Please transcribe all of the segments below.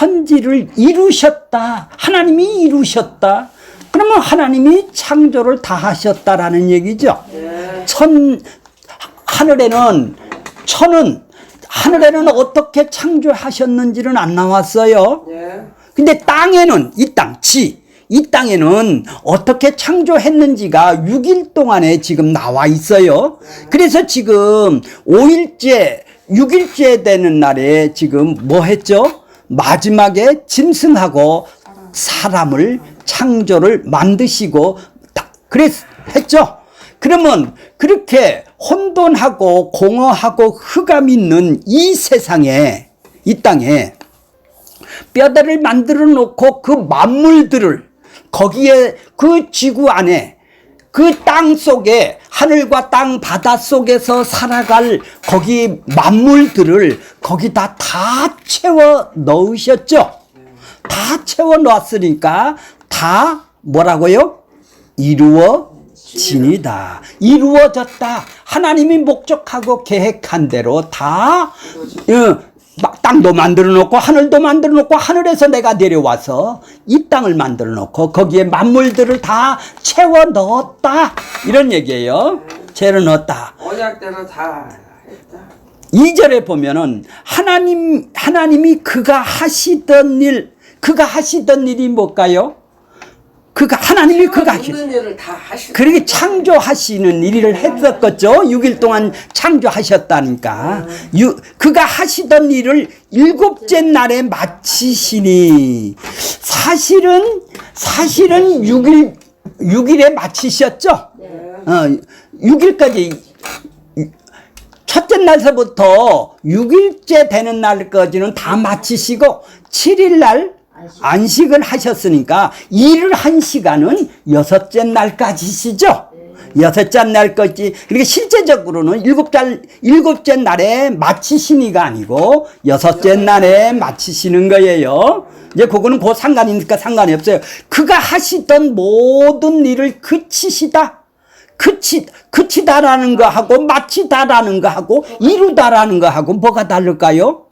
천지를 이루셨다. 하나님이 이루셨다. 그러면 하나님이 창조를 다 하셨다라는 얘기죠. 하늘에는 하늘에는 어떻게 창조하셨는지는 안 나왔어요. 근데 땅에는 이 땅에는 어떻게 창조했는지가 6일 동안에 지금 나와 있어요. 그래서 지금 5일째 6일째 되는 날에 지금 뭐 했죠? 마지막에 짐승하고 사람을 창조를 만드시고 했죠. 그러면 그렇게 혼돈하고 공허하고 흑암 있는 이 세상에, 이 땅에 뼈대를 만들어 놓고 그 만물들을 거기에 그 지구 안에 그 땅 속에 하늘과 땅 바다 속에서 살아갈 거기 만물들을 거기다 다 채워 넣으셨죠. 다 채워 넣었으니까 다 뭐라고요? 이루어지니다. 이루어졌다. 하나님이 목적하고 계획한 대로 다 땅도 만들어 놓고 하늘도 만들어 놓고 하늘에서 내가 내려와서 이 땅을 만들어 놓고 거기에 만물들을 다 채워 넣었다. 이런 얘기예요. 채워 넣었다. 언약대로 다 했다. 2절에 보면은 하나님이 그가 하시던 일이 뭘까요? 하나님이 그가 모든 일을 다 하셨다. 그렇게 창조하시는 일을 했었겠죠. 6일 동안 창조하셨다니까. 그가 하시던 일을 7째 날에 마치시니. 사실은 6일에 마치셨죠. 6일까지 첫째 날서부터 6일째 되는 날까지는 다 마치시고 7일 날 안식을 하셨으니까 일을 한 시간은 6째 날까지시죠. 6째 날까지. 그러니까 실제적으로는 7째 날에 마치시니가 아니고 6째 날에 마치시는 거예요. 이제 그거는 그 상관이니까 상관이 없어요. 그가 하시던 모든 일을 그치다라는 거하고 마치다라는 거하고 이루다라는 거하고 뭐가 다를까요?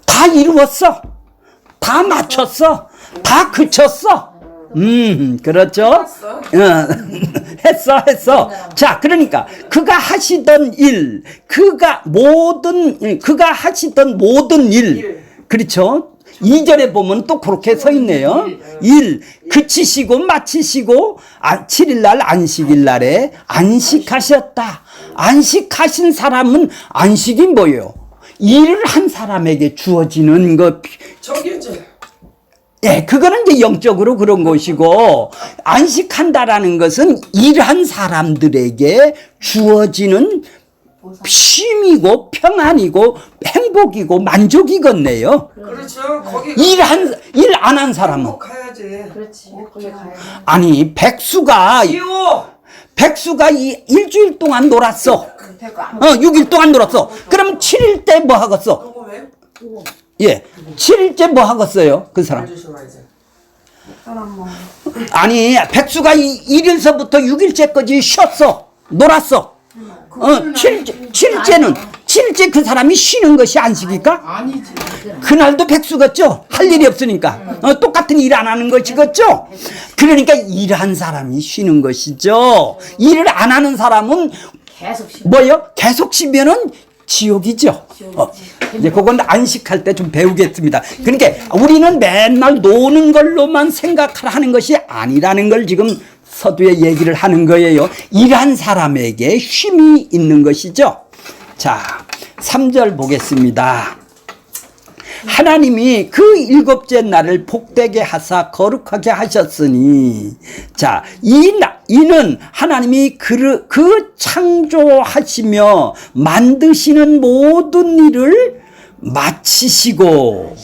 다 이루었어. 다 맞췄어. 다 그쳤어. 그렇죠? 했어. 자, 그러니까 그가 하시던 일, 그가 하시던 모든 일. 그렇죠? 2절에 보면 또 그렇게 서 있네요. 일, 그치시고 마치시고 7일 날 안식일 날에 안식하셨다. 안식하신 사람은 안식이 뭐예요? 일을 한 사람에게 주어지는 것. 정규죠. 예, 그거는 이제 영적으로 그런 것이고, 안식한다라는 것은 일한 사람들에게 주어지는 쉼이고, 평안이고, 행복이고, 만족이겠네요. 그렇죠. 거기 일 안 한 사람은. 가야지. 그렇지. 거기 가야 돼. 아니, 백수가 일주일 동안 놀았어. 6일 동안 놀았어. 그럼 7일 때 뭐 하겠어? 누구 왜? 예. 7일째 뭐 하겠어요? 그 사람. 아니, 백수가 1일서부터 6일째까지 쉬었어. 놀았어. 7일째 그 사람이 쉬는 것이 안식일까? 아니지. 그날도 백수겠죠? 할 일이 없으니까. 똑같은 일 안 하는 것이겠죠? 그러니까 일한 사람이 쉬는 것이죠. 일을 안 하는 사람은 계속 쉬어. 뭐요? 계속 쉬면은 지옥이죠. 이제 그건 안식할 때 좀 배우겠습니다. 그러니까 우리는 맨날 노는 걸로만 생각하는 것이 아니라는 걸 지금 서두에 얘기를 하는 거예요. 일한 사람에게 쉼이 있는 것이죠. 자, 3절 보겠습니다. 하나님이 그 7째 날을 복되게 하사 거룩하게 하셨으니, 자, 이는 하나님이 그 창조하시며 만드시는 모든 일을 마치시고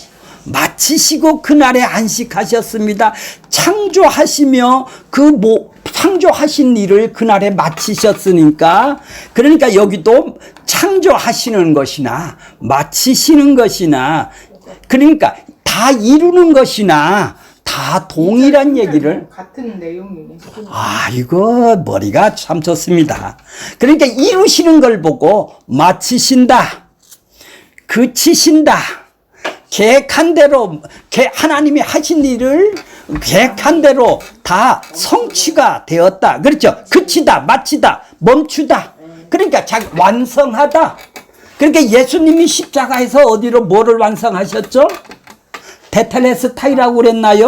그날에 안식하셨습니다. 창조하시며 창조하신 일을 그날에 마치셨으니까, 그러니까 여기도 창조하시는 것이나 마치시는 것이나, 그러니까 다 이루는 것이나 다 동일한 얘기를. 같은 내용이네. 이거 머리가 참 좋습니다. 그러니까 이루시는 걸 보고 마치신다, 그치신다, 계획한 대로 하나님이 하신 일을 계획한 대로 다 성취가 되었다. 그렇죠? 그치다, 마치다, 멈추다. 그러니까 완성하다. 그러니까 예수님이 십자가에서 어디로 뭐를 완성하셨죠? 테텔레스타이라고 그랬나요?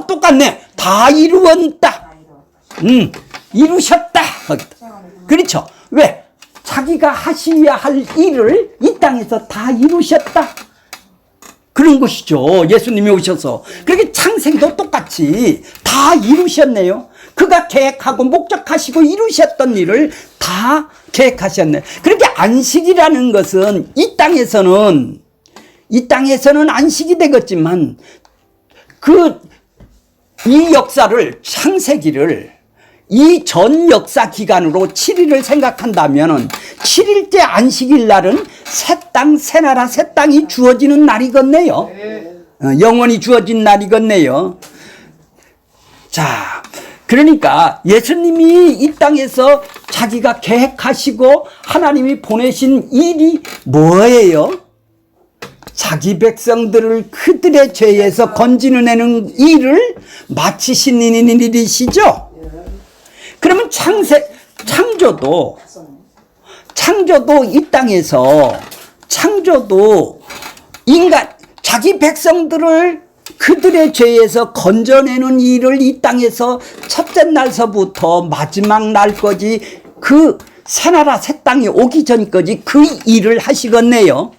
똑같네. 다 이루었다. 이루셨다. 그렇죠? 왜? 자기가 하셔야 할 일을 이 땅에서 다 이루셨다. 그런 것이죠. 예수님이 오셔서. 그렇게 창세기도 똑같이 다 이루셨네요. 그가 계획하고 목적하시고 이루셨던 일을 다 계획하셨네. 그렇게 안식이라는 것은 이 땅에서는 안식이 되겠지만 이 역사를 창세기를 이 전 역사 기간으로 7일을 생각한다면 7일째 안식일 날은 새 땅, 새 나라, 새 땅이 주어지는 날이겠네요. 영원히 주어진 날이겠네요. 자, 그러니까 예수님이 이 땅에서 자기가 계획하시고 하나님이 보내신 일이 뭐예요? 자기 백성들을 그들의 죄에서 건지는 일을 마치신 일이시죠? 그러면 창조도 이 땅에서 자기 백성들을 그들의 죄에서 건져내는 일을 이 땅에서 첫째 날서부터 마지막 날까지 그 새나라 새 땅이 오기 전까지 그 일을 하시겠네요.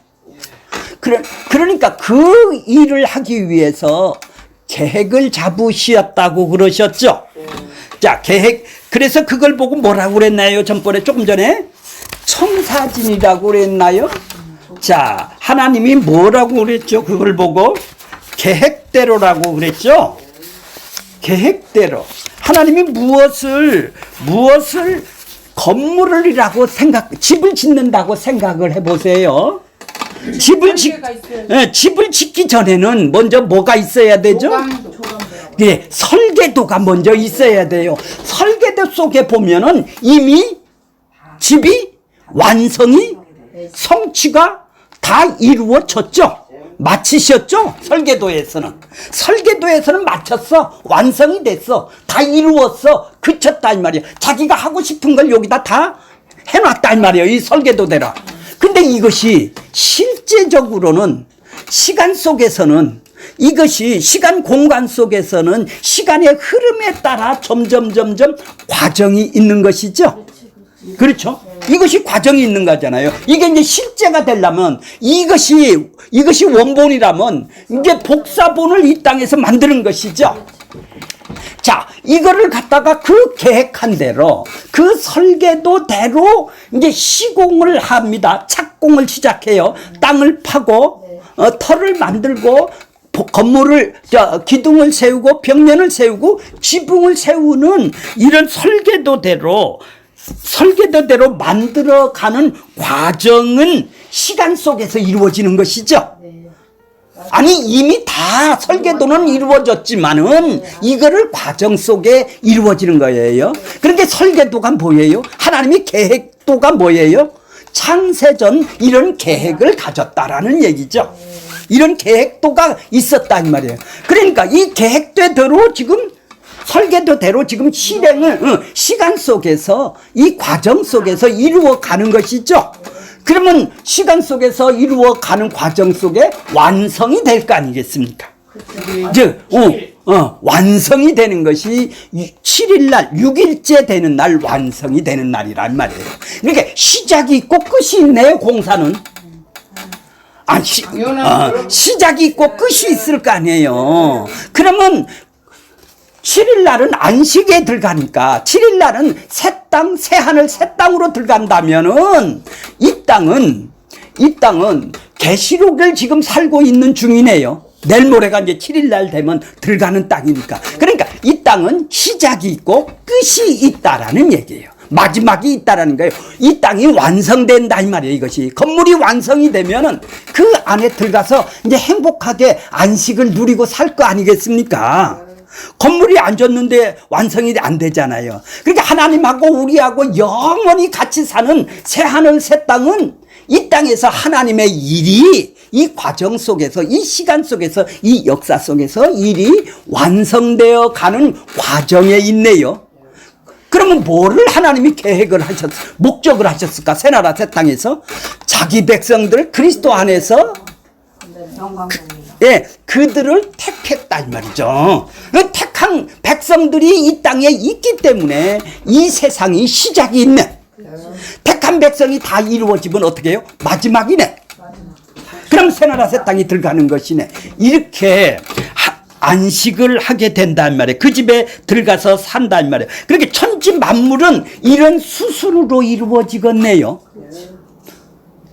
그러니까 그 일을 하기 위해서 계획을 잡으셨다고 그러셨죠. 자, 그래서 그걸 보고 뭐라고 그랬나요? 조금 전에 청사진이라고 그랬나요? 자, 하나님이 뭐라고 그랬죠? 그걸 보고 계획대로라고 그랬죠? 계획대로. 하나님이 무엇을 건물이라고 집을 짓는다고 생각을 해보세요. 집을 짓기 전에는 먼저 뭐가 있어야 되죠? 예, 설계도가 먼저 있어야 돼요. 설계도 속에 보면은 이미 집이 완성이 성취가 다 이루어졌죠. 마치셨죠? 설계도에서는 마쳤어. 완성이 됐어. 다 이루었어. 그쳤다 이 말이야. 자기가 하고 싶은 걸 여기다 다 해놨다 이 말이에요. 이 설계도대로. 근데 이것이 실제적으로는 시간 속에서는 이것이 시간 공간 속에서는 시간의 흐름에 따라 점점 과정이 있는 것이죠. 그렇죠? 이것이 과정이 있는 거잖아요. 이게 이제 실제가 되려면 이것이 원본이라면 이제 복사본을 이 땅에서 만드는 것이죠. 자, 이거를 갖다가 그 계획한 대로 그 설계도대로 이제 시공을 합니다. 착공을 시작해요. 땅을 파고 터를 만들고 건물을 기둥을 세우고 벽면을 세우고 지붕을 세우는 이런 설계도대로 만들어가는 과정은 시간 속에서 이루어지는 것이죠. 아니 이미 다 설계도는 이루어졌지만은 이거를 과정 속에 이루어지는 거예요. 그런데 설계도가 뭐예요? 하나님의 계획도가 뭐예요? 창세전 이런 계획을 가졌다라는 얘기죠. 이런 계획도가 있었다 이 말이에요. 그러니까 이 계획대로 지금 설계도대로 지금 실행을 시간 속에서 이 과정 속에서 이루어가는 것이죠. 그러면 시간 속에서 이루어가는 과정 속에 완성이 될 거 아니겠습니까? 즉, 완성이 되는 것이 7일날 6일째 되는 날 완성이 되는 날이란 말이에요. 그러니까 시작이 있고 끝이 있네요. 공사는. 시작이 있고 끝이 있을 거 아니에요. 그러면 7일날은 안식에 들어가니까 7일날은 새 땅, 새 하늘, 새 땅으로 들어간다면은 이 땅은 계시록을 지금 살고 있는 중이네요. 내일 모레가 이제 7일날 되면 들어가는 땅이니까. 그러니까 이 땅은 시작이 있고 끝이 있다라는 얘기예요. 마지막이 있다라는 거예요. 이 땅이 완성된다 이 말이에요. 이것이 건물이 완성이 되면은 그 안에 들어가서 이제 행복하게 안식을 누리고 살 거 아니겠습니까? 건물이 안 졌는데 완성이 안 되잖아요. 그러니까 하나님하고 우리하고 영원히 같이 사는 새 하늘 새 땅은 이 땅에서 하나님의 일이 이 과정 속에서, 이 시간 속에서, 이 역사 속에서 일이 완성되어 가는 과정에 있네요. 그러면 뭐를 하나님이 목적을 하셨을까? 새나라 새 땅에서 자기 백성들 그리스도 안에서 예, 그들을 택했다 이 말이죠. 그 택한 백성들이 이 땅에 있기 때문에 이 세상이 시작이 있네. 택한 백성이 다 이루어지면 어떻게 해요? 마지막이네. 그럼 새나라 새 땅이 들어가는 것이네. 이렇게 안식을 하게 된단 말이에요. 그 집에 들어가서 산단 말이에요. 그렇게 천지 만물은 이런 수순으로 이루어지겠네요.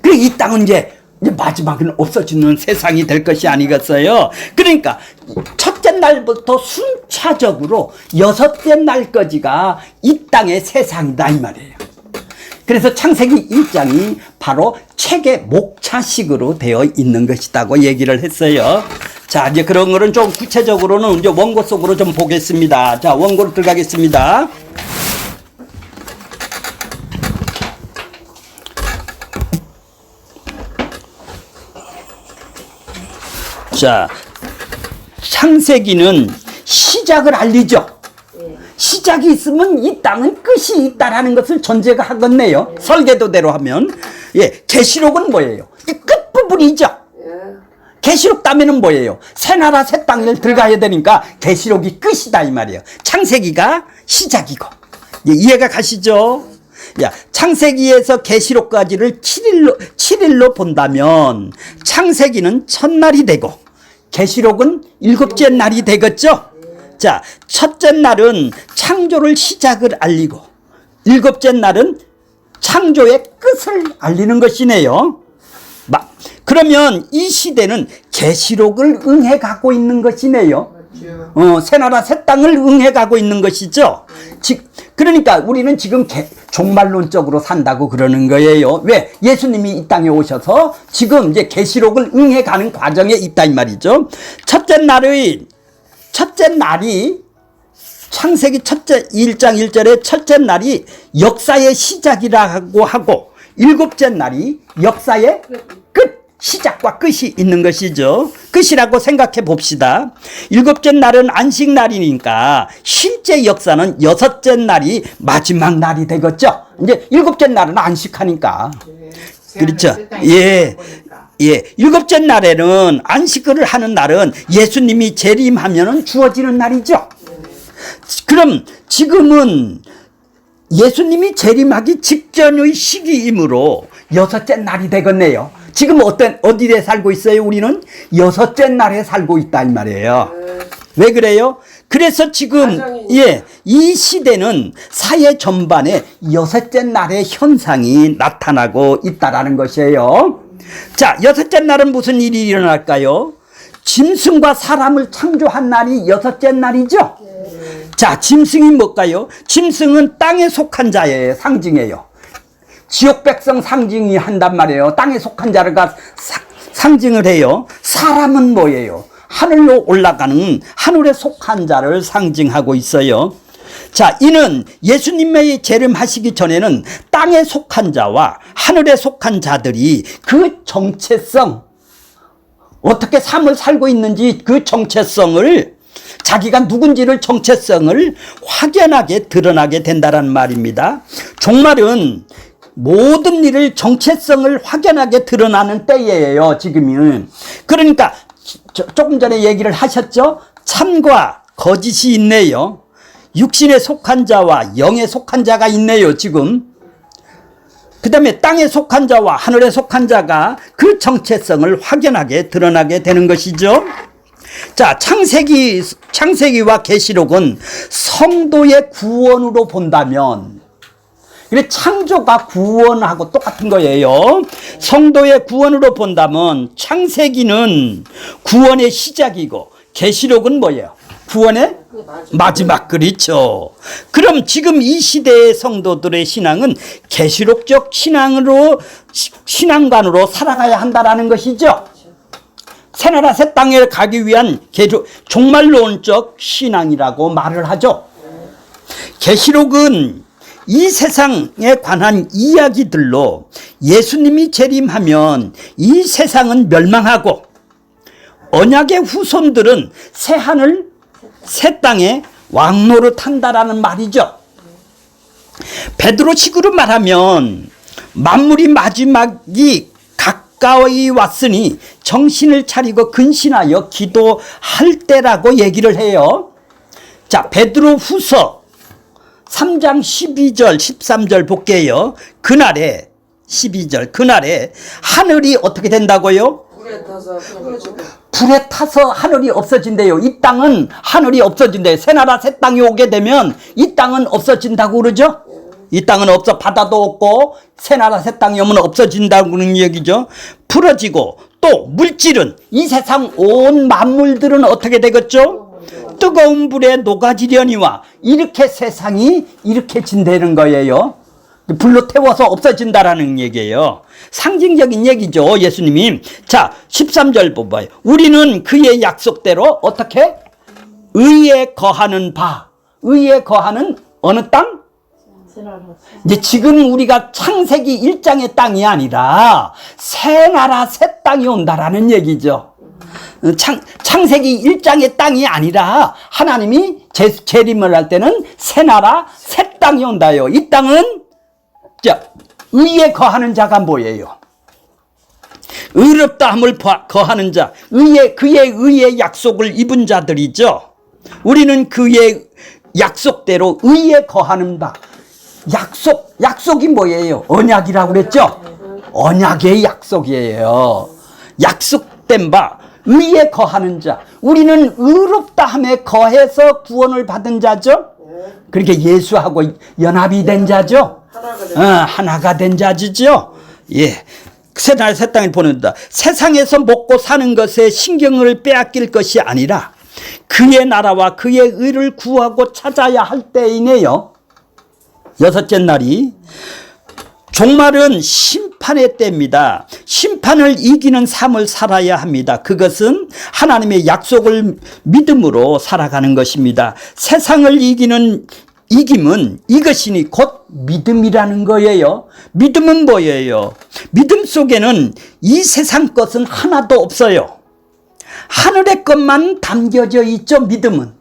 그리고 이 땅은 이제 마지막은 없어지는 세상이 될 것이 아니겠어요. 그러니까 첫째 날부터 순차적으로 여섯째 날까지가 이 땅의 세상이다 이 말이에요. 그래서 창세기 1장이 바로 책의 목차식으로 되어 있는 것이다고 얘기를 했어요. 자, 이제 그런 거는 좀 구체적으로는 이제 원고 속으로 좀 보겠습니다. 자, 원고로 들어가겠습니다. 자, 창세기는 시작을 알리죠. 시작이 있으면 이 땅은 끝이 있다라는 것을 전제가 하겠네요. 설계도대로 하면. 예, 계시록은 뭐예요? 이 끝부분이죠. 계시록 다음에는 뭐예요? 새나라 새 땅을 들어가야 되니까 계시록이 끝이다 이 말이에요. 창세기가 시작이고. 예, 이해가 가시죠? 야, 창세기에서 계시록까지를 7일로 본다면 창세기는 첫날이 되고 계시록은 7째 날이 되겠죠? 자, 첫째 날은 창조를 시작을 알리고 7째 날은 창조의 끝을 알리는 것이네요. 그러면 이 시대는 계시록을 응해 가고 있는 것이네요. 새나라 새 땅을 응해 가고 있는 것이죠. 그러니까 우리는 지금 종말론적으로 산다고 그러는 거예요. 왜? 예수님이 이 땅에 오셔서 지금 이제 계시록을 응해 가는 과정에 있다 이 말이죠. 첫째 날이 창세기 1장 1절에 첫째 날이 역사의 시작이라고 하고 7째 날이 역사의 끝, 시작과 끝이 있는 것이죠. 끝이라고 생각해 봅시다. 7째 날은 안식날이니까 실제 역사는 6째 날이 마지막 날이 되겠죠. 이제 7째 날은 안식하니까. 그렇죠. 예. 예. 7째 날에는 안식을 하는 날은 예수님이 재림하면은 주어지는 날이죠. 그럼 지금은 예수님이 재림하기 직전의 시기이므로 6째 날이 되겠네요. 지금 어디에 살고 있어요? 우리는 6째 날에 살고 있다 이 말이에요. 왜 그래요? 그래서 지금 이 시대는 사회 전반에 6째 날의 현상이 나타나고 있다라는 것이에요. 자, 6째 날은 무슨 일이 일어날까요? 짐승과 사람을 창조한 날이 6째 날이죠. 자, 짐승이 뭘까요? 짐승은 땅에 속한 자의 상징이에요. 지옥 백성 상징이 한단 말이에요. 땅에 속한 자를 상징을 해요. 사람은 뭐예요? 하늘로 올라가는 하늘에 속한 자를 상징하고 있어요. 자, 이는 예수님의 재림하시기 전에는 땅에 속한 자와 하늘에 속한 자들이 그 정체성, 어떻게 삶을 살고 있는지 그 정체성을 자기가 누군지를 정체성을 확연하게 드러나게 된다는 말입니다. 종말은 모든 일을 정체성을 확연하게 드러나는 때예요, 지금은. 그러니까 조금 전에 얘기를 하셨죠? 참과 거짓이 있네요. 육신에 속한 자와 영에 속한 자가 있네요, 지금. 그 다음에 땅에 속한 자와 하늘에 속한 자가 그 정체성을 확연하게 드러나게 되는 것이죠. 자, 창세기와 계시록은 성도의 구원으로 본다면, 그래, 창조가 구원하고 똑같은 거예요. 성도의 구원으로 본다면 창세기는 구원의 시작이고 계시록은 뭐예요? 구원의 마지막. 그렇죠. 그럼 지금 이 시대의 성도들의 신앙은 계시록적 신앙관으로 살아가야 한다라는 것이죠. 새나라 새 땅에 가기 위한 종말론적 신앙이라고 말을 하죠. 계시록은 이 세상에 관한 이야기들로 예수님이 재림하면 이 세상은 멸망하고 언약의 후손들은 새 하늘 새 땅에 왕노릇한다라는 말이죠. 베드로식으로 말하면 만물이 마지막이 가까이 왔으니 정신을 차리고 근신하여 기도할 때라고 얘기를 해요. 자, 베드로 후서 3장 12절 13절 볼게요. 그날에 12절 그날에 하늘이 어떻게 된다고요? 불에 타서 풀어주고 불에 타서 하늘이 없어진대요. 이 땅은 하늘이 없어진대요. 새 나라 새 땅이 오게 되면 이 땅은 없어진다고 그러죠. 이 땅은 없어, 바다도 없고 새 나라 새 땅이 오면 없어진다는 얘기죠. 풀어지고 또 물질은 이 세상 온 만물들은 어떻게 되겠죠? 뜨거운 불에 녹아지려니와 이렇게 세상이 이렇게 진다는 거예요. 불로 태워서 없어진다라는 얘기예요. 상징적인 얘기죠, 예수님이. 자, 13절 봐봐요. 우리는 그의 약속대로 어떻게? 의에 거하는 바. 의에 거하는 어느 땅? 이제 지금 우리가 창세기 1장의 땅이 아니라 새 나라 새 땅이 온다라는 얘기죠. 창세기 1장의 땅이 아니라 하나님이 재림을 할 때는 새 나라 새 땅이 온다요. 이 땅은 자, 의에 거하는 자가 뭐예요? 의롭다함을 거하는 자, 그의 의의 약속을 입은 자들이죠. 우리는 그의 약속대로 의에 거하는 바. 약속이 뭐예요? 언약이라고 그랬죠? 언약의 약속이에요. 약속된 바, 의에 거하는 자. 우리는 의롭다함에 거해서 구원을 받은 자죠? 그렇게 예수하고 연합이 된 자죠? 하나가 된 자지죠? 예. 새 날 새 땅을 보낸다. 세상에서 먹고 사는 것에 신경을 빼앗길 것이 아니라 그의 나라와 그의 의를 구하고 찾아야 할 때이네요. 여섯째 날이 종말은 심판의 때입니다. 심판을 이기는 삶을 살아야 합니다. 그것은 하나님의 약속을 믿음으로 살아가는 것입니다. 세상을 이기는 이김은 이것이니 곧 믿음이라는 거예요. 믿음은 뭐예요? 믿음 속에는 이 세상 것은 하나도 없어요. 하늘의 것만 담겨져 있죠, 믿음은.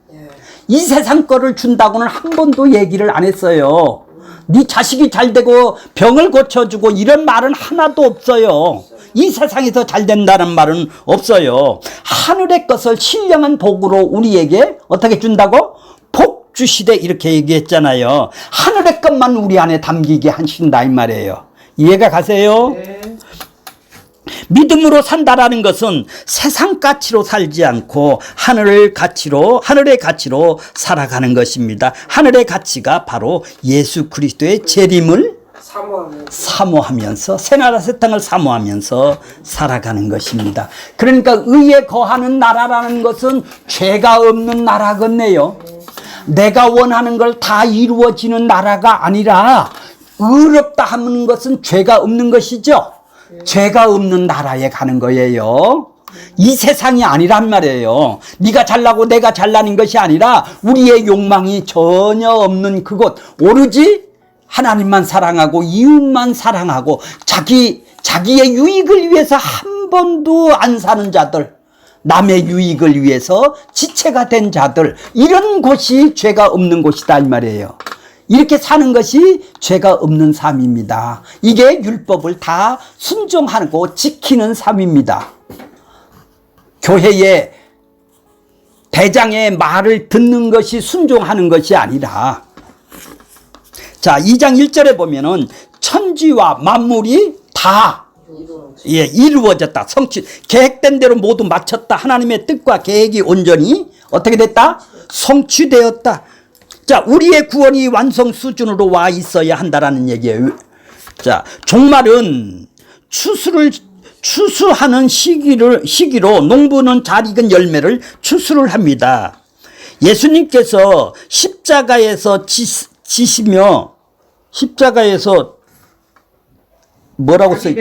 이 세상 거를 준다고는 한 번도 얘기를 안 했어요. 네 자식이 잘 되고 병을 고쳐주고 이런 말은 하나도 없어요. 이 세상에서 잘 된다는 말은 없어요. 하늘의 것을 신령한 복으로 우리에게 어떻게 준다고? 복 주시되 이렇게 얘기했잖아요. 하늘의 것만 우리 안에 담기게 하신다 이 말이에요. 이해가 가세요? 네. 믿음으로 산다라는 것은 세상 가치로 살지 않고 하늘의 가치로 살아가는 것입니다. 하늘의 가치가 바로 예수 그리스도의 재림을 사모하면서 새나라 새 땅을 사모하면서 살아가는 것입니다. 그러니까 의에 거하는 나라라는 것은 죄가 없는 나라겠네요. 내가 원하는 걸 다 이루어지는 나라가 아니라 의롭다 하는 것은 죄가 없는 것이죠. 죄가 없는 나라에 가는 거예요. 이 세상이 아니란 말이에요. 네가 잘나고 내가 잘나는 것이 아니라 우리의 욕망이 전혀 없는 그곳, 오로지 하나님만 사랑하고 이웃만 사랑하고 자기의 유익을 위해서 한 번도 안 사는 자들, 남의 유익을 위해서 지체가 된 자들, 이런 곳이 죄가 없는 곳이다 이 말이에요. 이렇게 사는 것이 죄가 없는 삶입니다. 이게 율법을 다 순종하고 지키는 삶입니다. 교회의 대장의 말을 듣는 것이 순종하는 것이 아니라, 자, 2장 1절에 보면은 천지와 만물이 다 이루어졌다. 계획된 대로 모두 마쳤다. 하나님의 뜻과 계획이 온전히 어떻게 됐다? 성취되었다. 자, 우리의 구원이 완성 수준으로 와 있어야 한다라는 얘기예요. 자, 종말은 추수하는 시기로 농부는 잘 익은 열매를 추수를 합니다. 예수님께서 십자가에서 지시며 십자가에서 뭐라고 써요?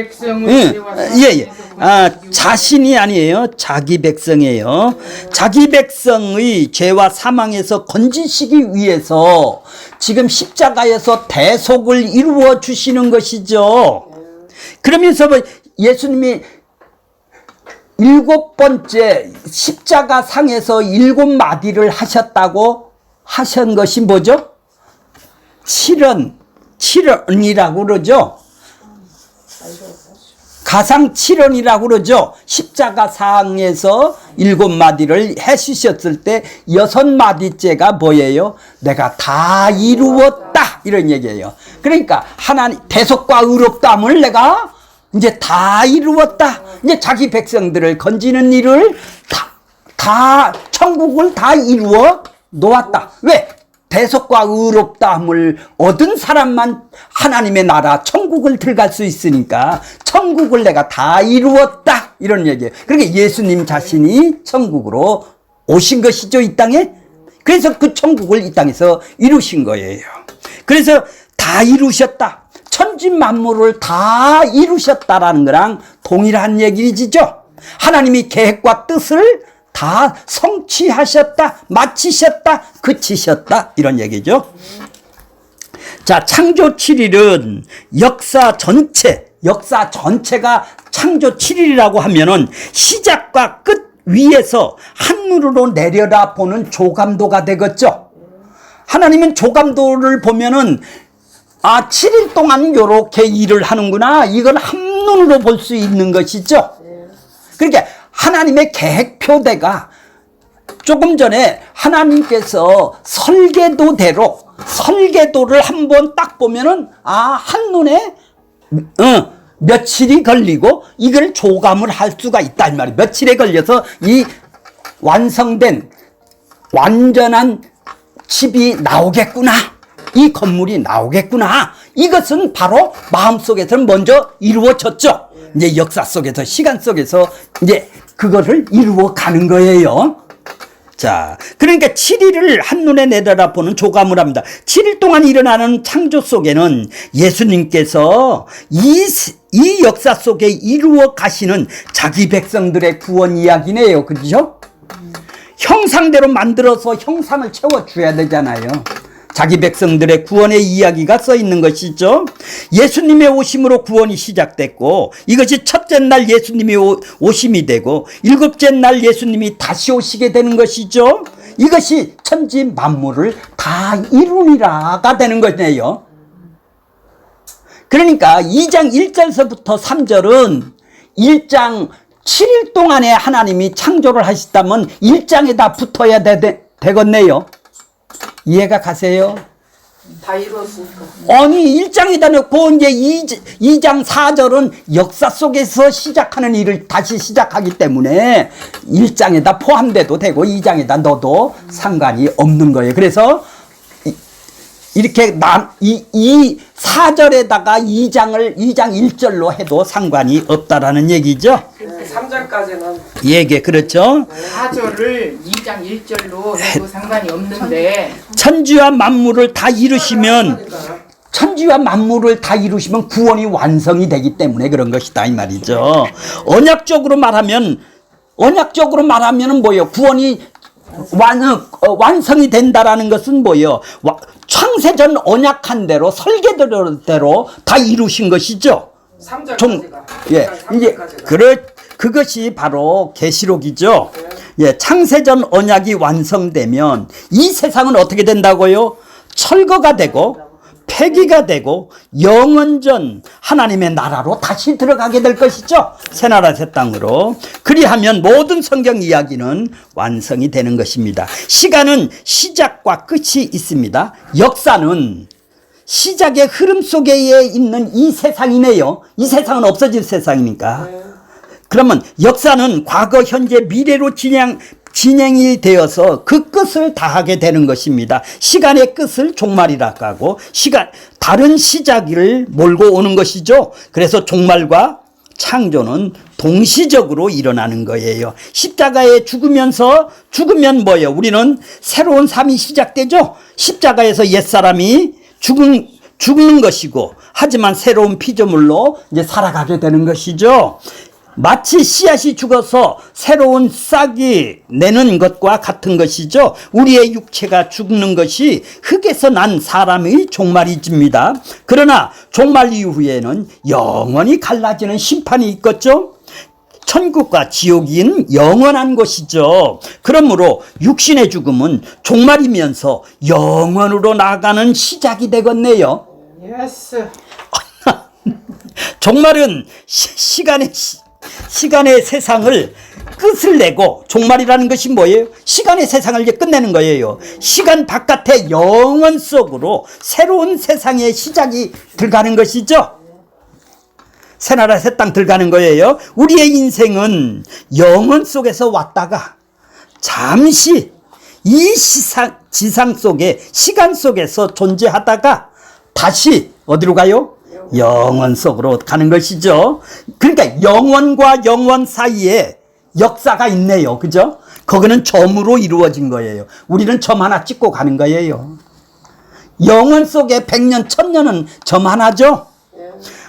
자신이 아니에요. 자기 백성이에요. 자기 백성의 죄와 사망에서 건지시기 위해서 지금 십자가에서 대속을 이루어 주시는 것이죠. 그러면서 예수님이 7번째 십자가 상에서 7마디를 하셨다고 하신 것이 뭐죠? 7언이라고 그러죠. 가상 7언이라고 그러죠. 십자가 상에서 7마디를 해주셨을 때 6마디째가 뭐예요? 내가 다 이루었다 이런 얘기예요. 그러니까 하나님 대속과 의롭다함을 내가 이제 다 이루었다. 이제 자기 백성들을 건지는 일을 다 천국을 다 이루어 놓았다. 왜? 대속과 의롭다함을 얻은 사람만 하나님의 나라 천국을 들어갈 수 있으니까 천국을 내가 다 이루었다 이런 얘기예요. 그러니까 예수님 자신이 천국으로 오신 것이죠, 이 땅에. 그래서 그 천국을 이 땅에서 이루신 거예요. 그래서 다 이루셨다. 천지 만물을 다 이루셨다라는 거랑 동일한 얘기지죠. 하나님이 계획과 뜻을 다 성취하셨다, 마치셨다, 그치셨다 이런 얘기죠. 자, 창조 7일은 역사 전체가 창조 7일이라고 하면은 시작과 끝 위에서 하늘으로 내려다 보는 조감도가 되겠죠. 하나님은 조감도를 보면은 7일 동안 요렇게 일을 하는구나. 이걸 한눈으로 볼 수 있는 것이죠. 그러니까 하나님의 계획표대가 조금 전에 하나님께서 설계도를 한번 딱 보면은 한눈에 며칠이 걸리고 이걸 조감을 할 수가 있다 이 말이에요. 며칠에 걸려서 이 완성된 완전한 집이 나오겠구나. 이 건물이 나오겠구나. 이것은 바로 마음속에서 먼저 이루어졌죠. 이제 역사 속에서, 시간 속에서 이제 그거를 이루어 가는 거예요. 자, 그러니까 7일을 한눈에 내려다보는 조감을 합니다. 7일 동안 일어나는 창조 속에는 예수님께서 이 역사 속에 이루어 가시는 자기 백성들의 구원 이야기네요. 그렇죠? 형상대로 만들어서 형상을 채워줘야 되잖아요. 자기 백성들의 구원의 이야기가 써 있는 것이죠. 예수님의 오심으로 구원이 시작됐고 이것이 첫째 날 예수님이 오심이 되고 7째 날 예수님이 다시 오시게 되는 것이죠. 이것이 천지 만물을 다 이루리라가 되는 거네요. 그러니까 2장 1절서부터 3절은 1장 7일 동안에 하나님이 창조를 하셨다면 1장에다 붙어야 되겠네요. 이해가 가세요? 다 이뤘으니까. 아니 1장에다 넣고 이제 2장 4절은 역사 속에서 시작하는 일을 다시 시작하기 때문에 1장에다 포함돼도 되고 2장에다 넣어도 상관이 없는 거예요. 그래서 이렇게 이 4절에다가 2장 1절로 해도 상관이 없다라는 얘기죠. 3장까지는 얘기 그렇죠. 4절을 2장 1절로 해도 상관이 없는데 천지와 만물을 다 이루시면 구원이 완성이 되기 때문에 그런 것이다 이 말이죠. 언약적으로 말하면 뭐예요? 구원이 완성이 된다라는 것은 뭐예요? 창세전 언약한 대로 설계대로 다 이루신 것이죠. 3장까지가. 예, 이제 그것이 바로 계시록이죠. 예, 창세전 언약이 완성되면 이 세상은 어떻게 된다고요? 철거가 되고 폐기가 되고 영원전 하나님의 나라로 다시 들어가게 될 것이죠. 새나라 새 땅으로. 그리하면 모든 성경 이야기는 완성이 되는 것입니다. 시간은 시작과 끝이 있습니다. 역사는 시작의 흐름 속에 있는 이 세상이네요. 이 세상은 없어질 세상이니까. 그러면 역사는 과거, 현재, 미래로 진행이 되어서 그 끝을 다하게 되는 것입니다. 시간의 끝을 종말이라고 하고 다른 시작을 몰고 오는 것이죠. 그래서 종말과 창조는 동시적으로 일어나는 거예요. 십자가에 죽으면 뭐예요? 우리는 새로운 삶이 시작되죠. 십자가에서 옛사람이 죽는 것이고 하지만 새로운 피조물로 이제 살아가게 되는 것이죠. 마치 씨앗이 죽어서 새로운 싹이 내는 것과 같은 것이죠. 우리의 육체가 죽는 것이 흙에서 난 사람의 종말이집니다. 그러나 종말 이후에는 영원히 갈라지는 심판이 있겠죠. 천국과 지옥인 영원한 것이죠. 그러므로 육신의 죽음은 종말이면서 영원으로 나아가는 시작이 되겠네요. 예스. 종말은 시간의 세상을 끝을 내고, 종말이라는 것이 뭐예요? 시간의 세상을 이제 끝내는 거예요. 시간 바깥의 영원 속으로 새로운 세상의 시작이 들어가는 것이죠. 새나라 새 땅 들어가는 거예요. 우리의 인생은 영원 속에서 왔다가 잠시 이 지상 속에, 시간 속에서 존재하다가 다시 어디로 가요? 영원 속으로 가는 것이죠. 그러니까 영원과 영원 사이에 역사가 있네요. 그죠? 거기는 점으로 이루어진 거예요. 우리는 점 하나 찍고 가는 거예요. 영원 속에 100년, 1000년은 점 하나죠.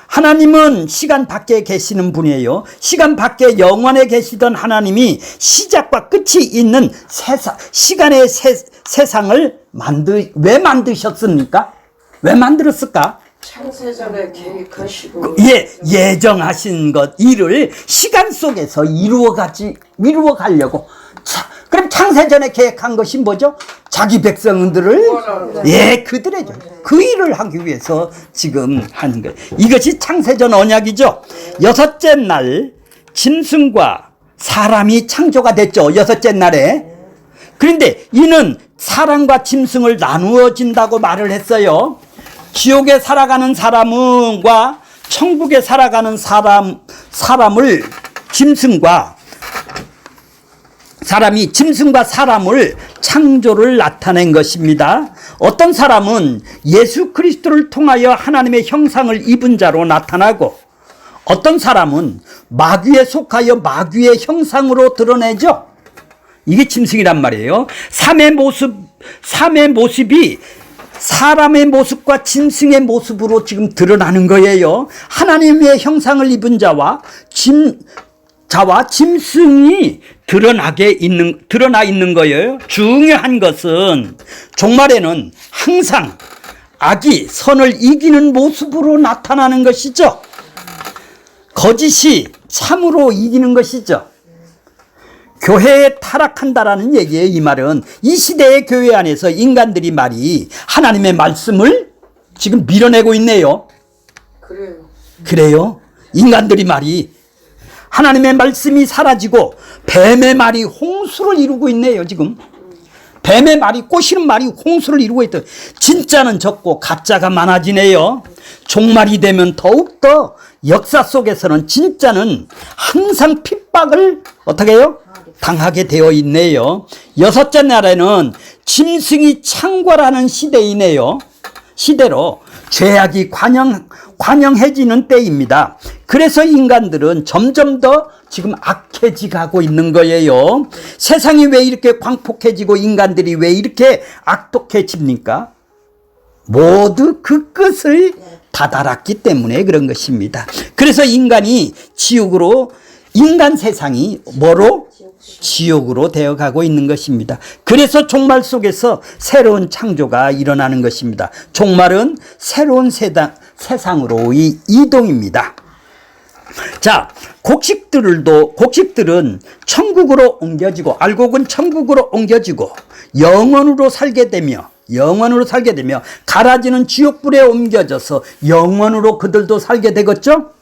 하나님은 시간 밖에 계시는 분이에요. 시간 밖에 영원에 계시던 하나님이 시작과 끝이 있는 시간의 세상을 왜 만드셨습니까? 왜 만들었을까? 창세전에 계획하시고 예정하신 일을 시간 속에서 이루어 가려고. 그럼 창세전에 계획한 것이 뭐죠? 자기 백성들을 그들의 그 일을 하기 위해서 지금 하는 거예요. 이것이 창세전 언약이죠. 여섯째 날 짐승과 사람이 창조가 됐죠. 여섯째 날에. 그런데 이는 사람과 짐승을 나누어진다고 말을 했어요. 지옥에 살아가는 사람과 천국에 살아가는 사람을 짐승과 사람을 창조를 나타낸 것입니다. 어떤 사람은 예수 그리스도를 통하여 하나님의 형상을 입은 자로 나타나고, 어떤 사람은 마귀에 속하여 마귀의 형상으로 드러내죠. 이게 짐승이란 말이에요. 삼의 모습이 사람의 모습과 짐승의 모습으로 지금 드러나는 거예요. 하나님의 형상을 입은 자와 짐승이 드러나 있는 거예요. 중요한 것은 종말에는 항상 악이 선을 이기는 모습으로 나타나는 것이죠. 거짓이 참으로 이기는 것이죠. 교회에 타락한다라는 얘기예요. 이 말은 이 시대의 교회 안에서 인간들이 하나님의 말씀을 지금 밀어내고 있네요. 그래요. 인간들이 하나님의 말씀이 사라지고 뱀의 말이 홍수를 이루고 있네요. 지금 뱀의 말이, 꼬시는 말이 홍수를 이루고 있다. 진짜는 적고 가짜가 많아지네요. 종말이 되면 더욱더 역사 속에서는 진짜는 항상 핍박을 어떻게 해요? 당하게 되어 있네요. 여섯째 날에는 짐승이 창궐하는 시대이네요. 시대로 죄악이 관영해지는 때입니다. 그래서 인간들은 점점 더 지금 악해지고 있는 거예요. 세상이 왜 이렇게 광폭해지고 인간들이 왜 이렇게 악독해집니까? 모두 그 끝을 다다랐기 때문에 그런 것입니다. 그래서 인간 세상이 지옥으로 되어가고 있는 것입니다. 그래서 종말 속에서 새로운 창조가 일어나는 것입니다. 종말은 새로운 세상으로의 이동입니다. 자, 곡식들은 천국으로 옮겨지고, 알곡은 천국으로 옮겨지고, 영원으로 살게 되며, 가라지는 지옥불에 ом겨져서 영원으로 그들도 살게 되겠죠?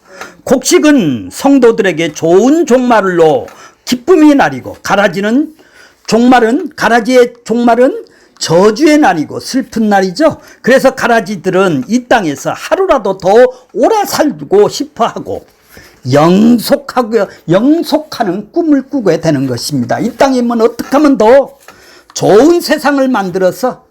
곡식은 성도들에게 좋은 종말로 기쁨의 날이고, 가라지의 종말은 저주의 날이고 슬픈 날이죠. 그래서 가라지들은 이 땅에서 하루라도 더 오래 살고 싶어하고 영속하는 꿈을 꾸게 되는 것입니다. 이 땅이면 어떻게 하면 더 좋은 세상을 만들어서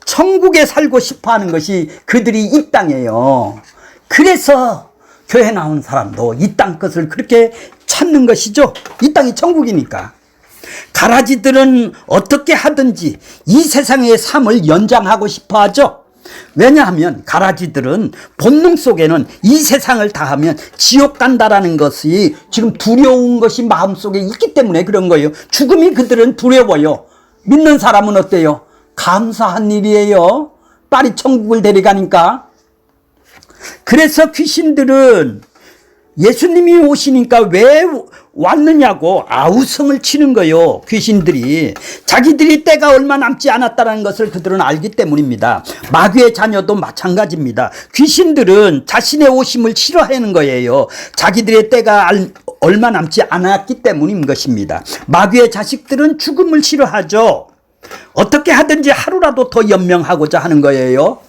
천국에 살고 싶어하는 것이 그들이 이 땅이에요. 그래서 교회 나온 사람도 이 땅 것을 그렇게 찾는 것이죠. 이 땅이 천국이니까. 가라지들은 어떻게 하든지 이 세상의 삶을 연장하고 싶어 하죠. 왜냐하면 가라지들은 본능 속에는 이 세상을 다하면 지옥 간다라는 것이 지금 두려운 것이 마음속에 있기 때문에 그런 거예요. 죽음이 그들은 두려워요. 믿는 사람은 어때요? 감사한 일이에요. 빨리 천국을 데려가니까. 그래서 귀신들은 예수님이 오시니까 왜 왔느냐고 아우성을 치는 거예요. 귀신들이 자기들이 때가 얼마 남지 않았다는 것을 그들은 알기 때문입니다. 마귀의 자녀도 마찬가지입니다. 귀신들은 자신의 오심을 싫어하는 거예요. 자기들의 때가 얼마 남지 않았기 때문인 것입니다. 마귀의 자식들은 죽음을 싫어하죠. 어떻게 하든지 하루라도 더 연명하고자 하는 거예요.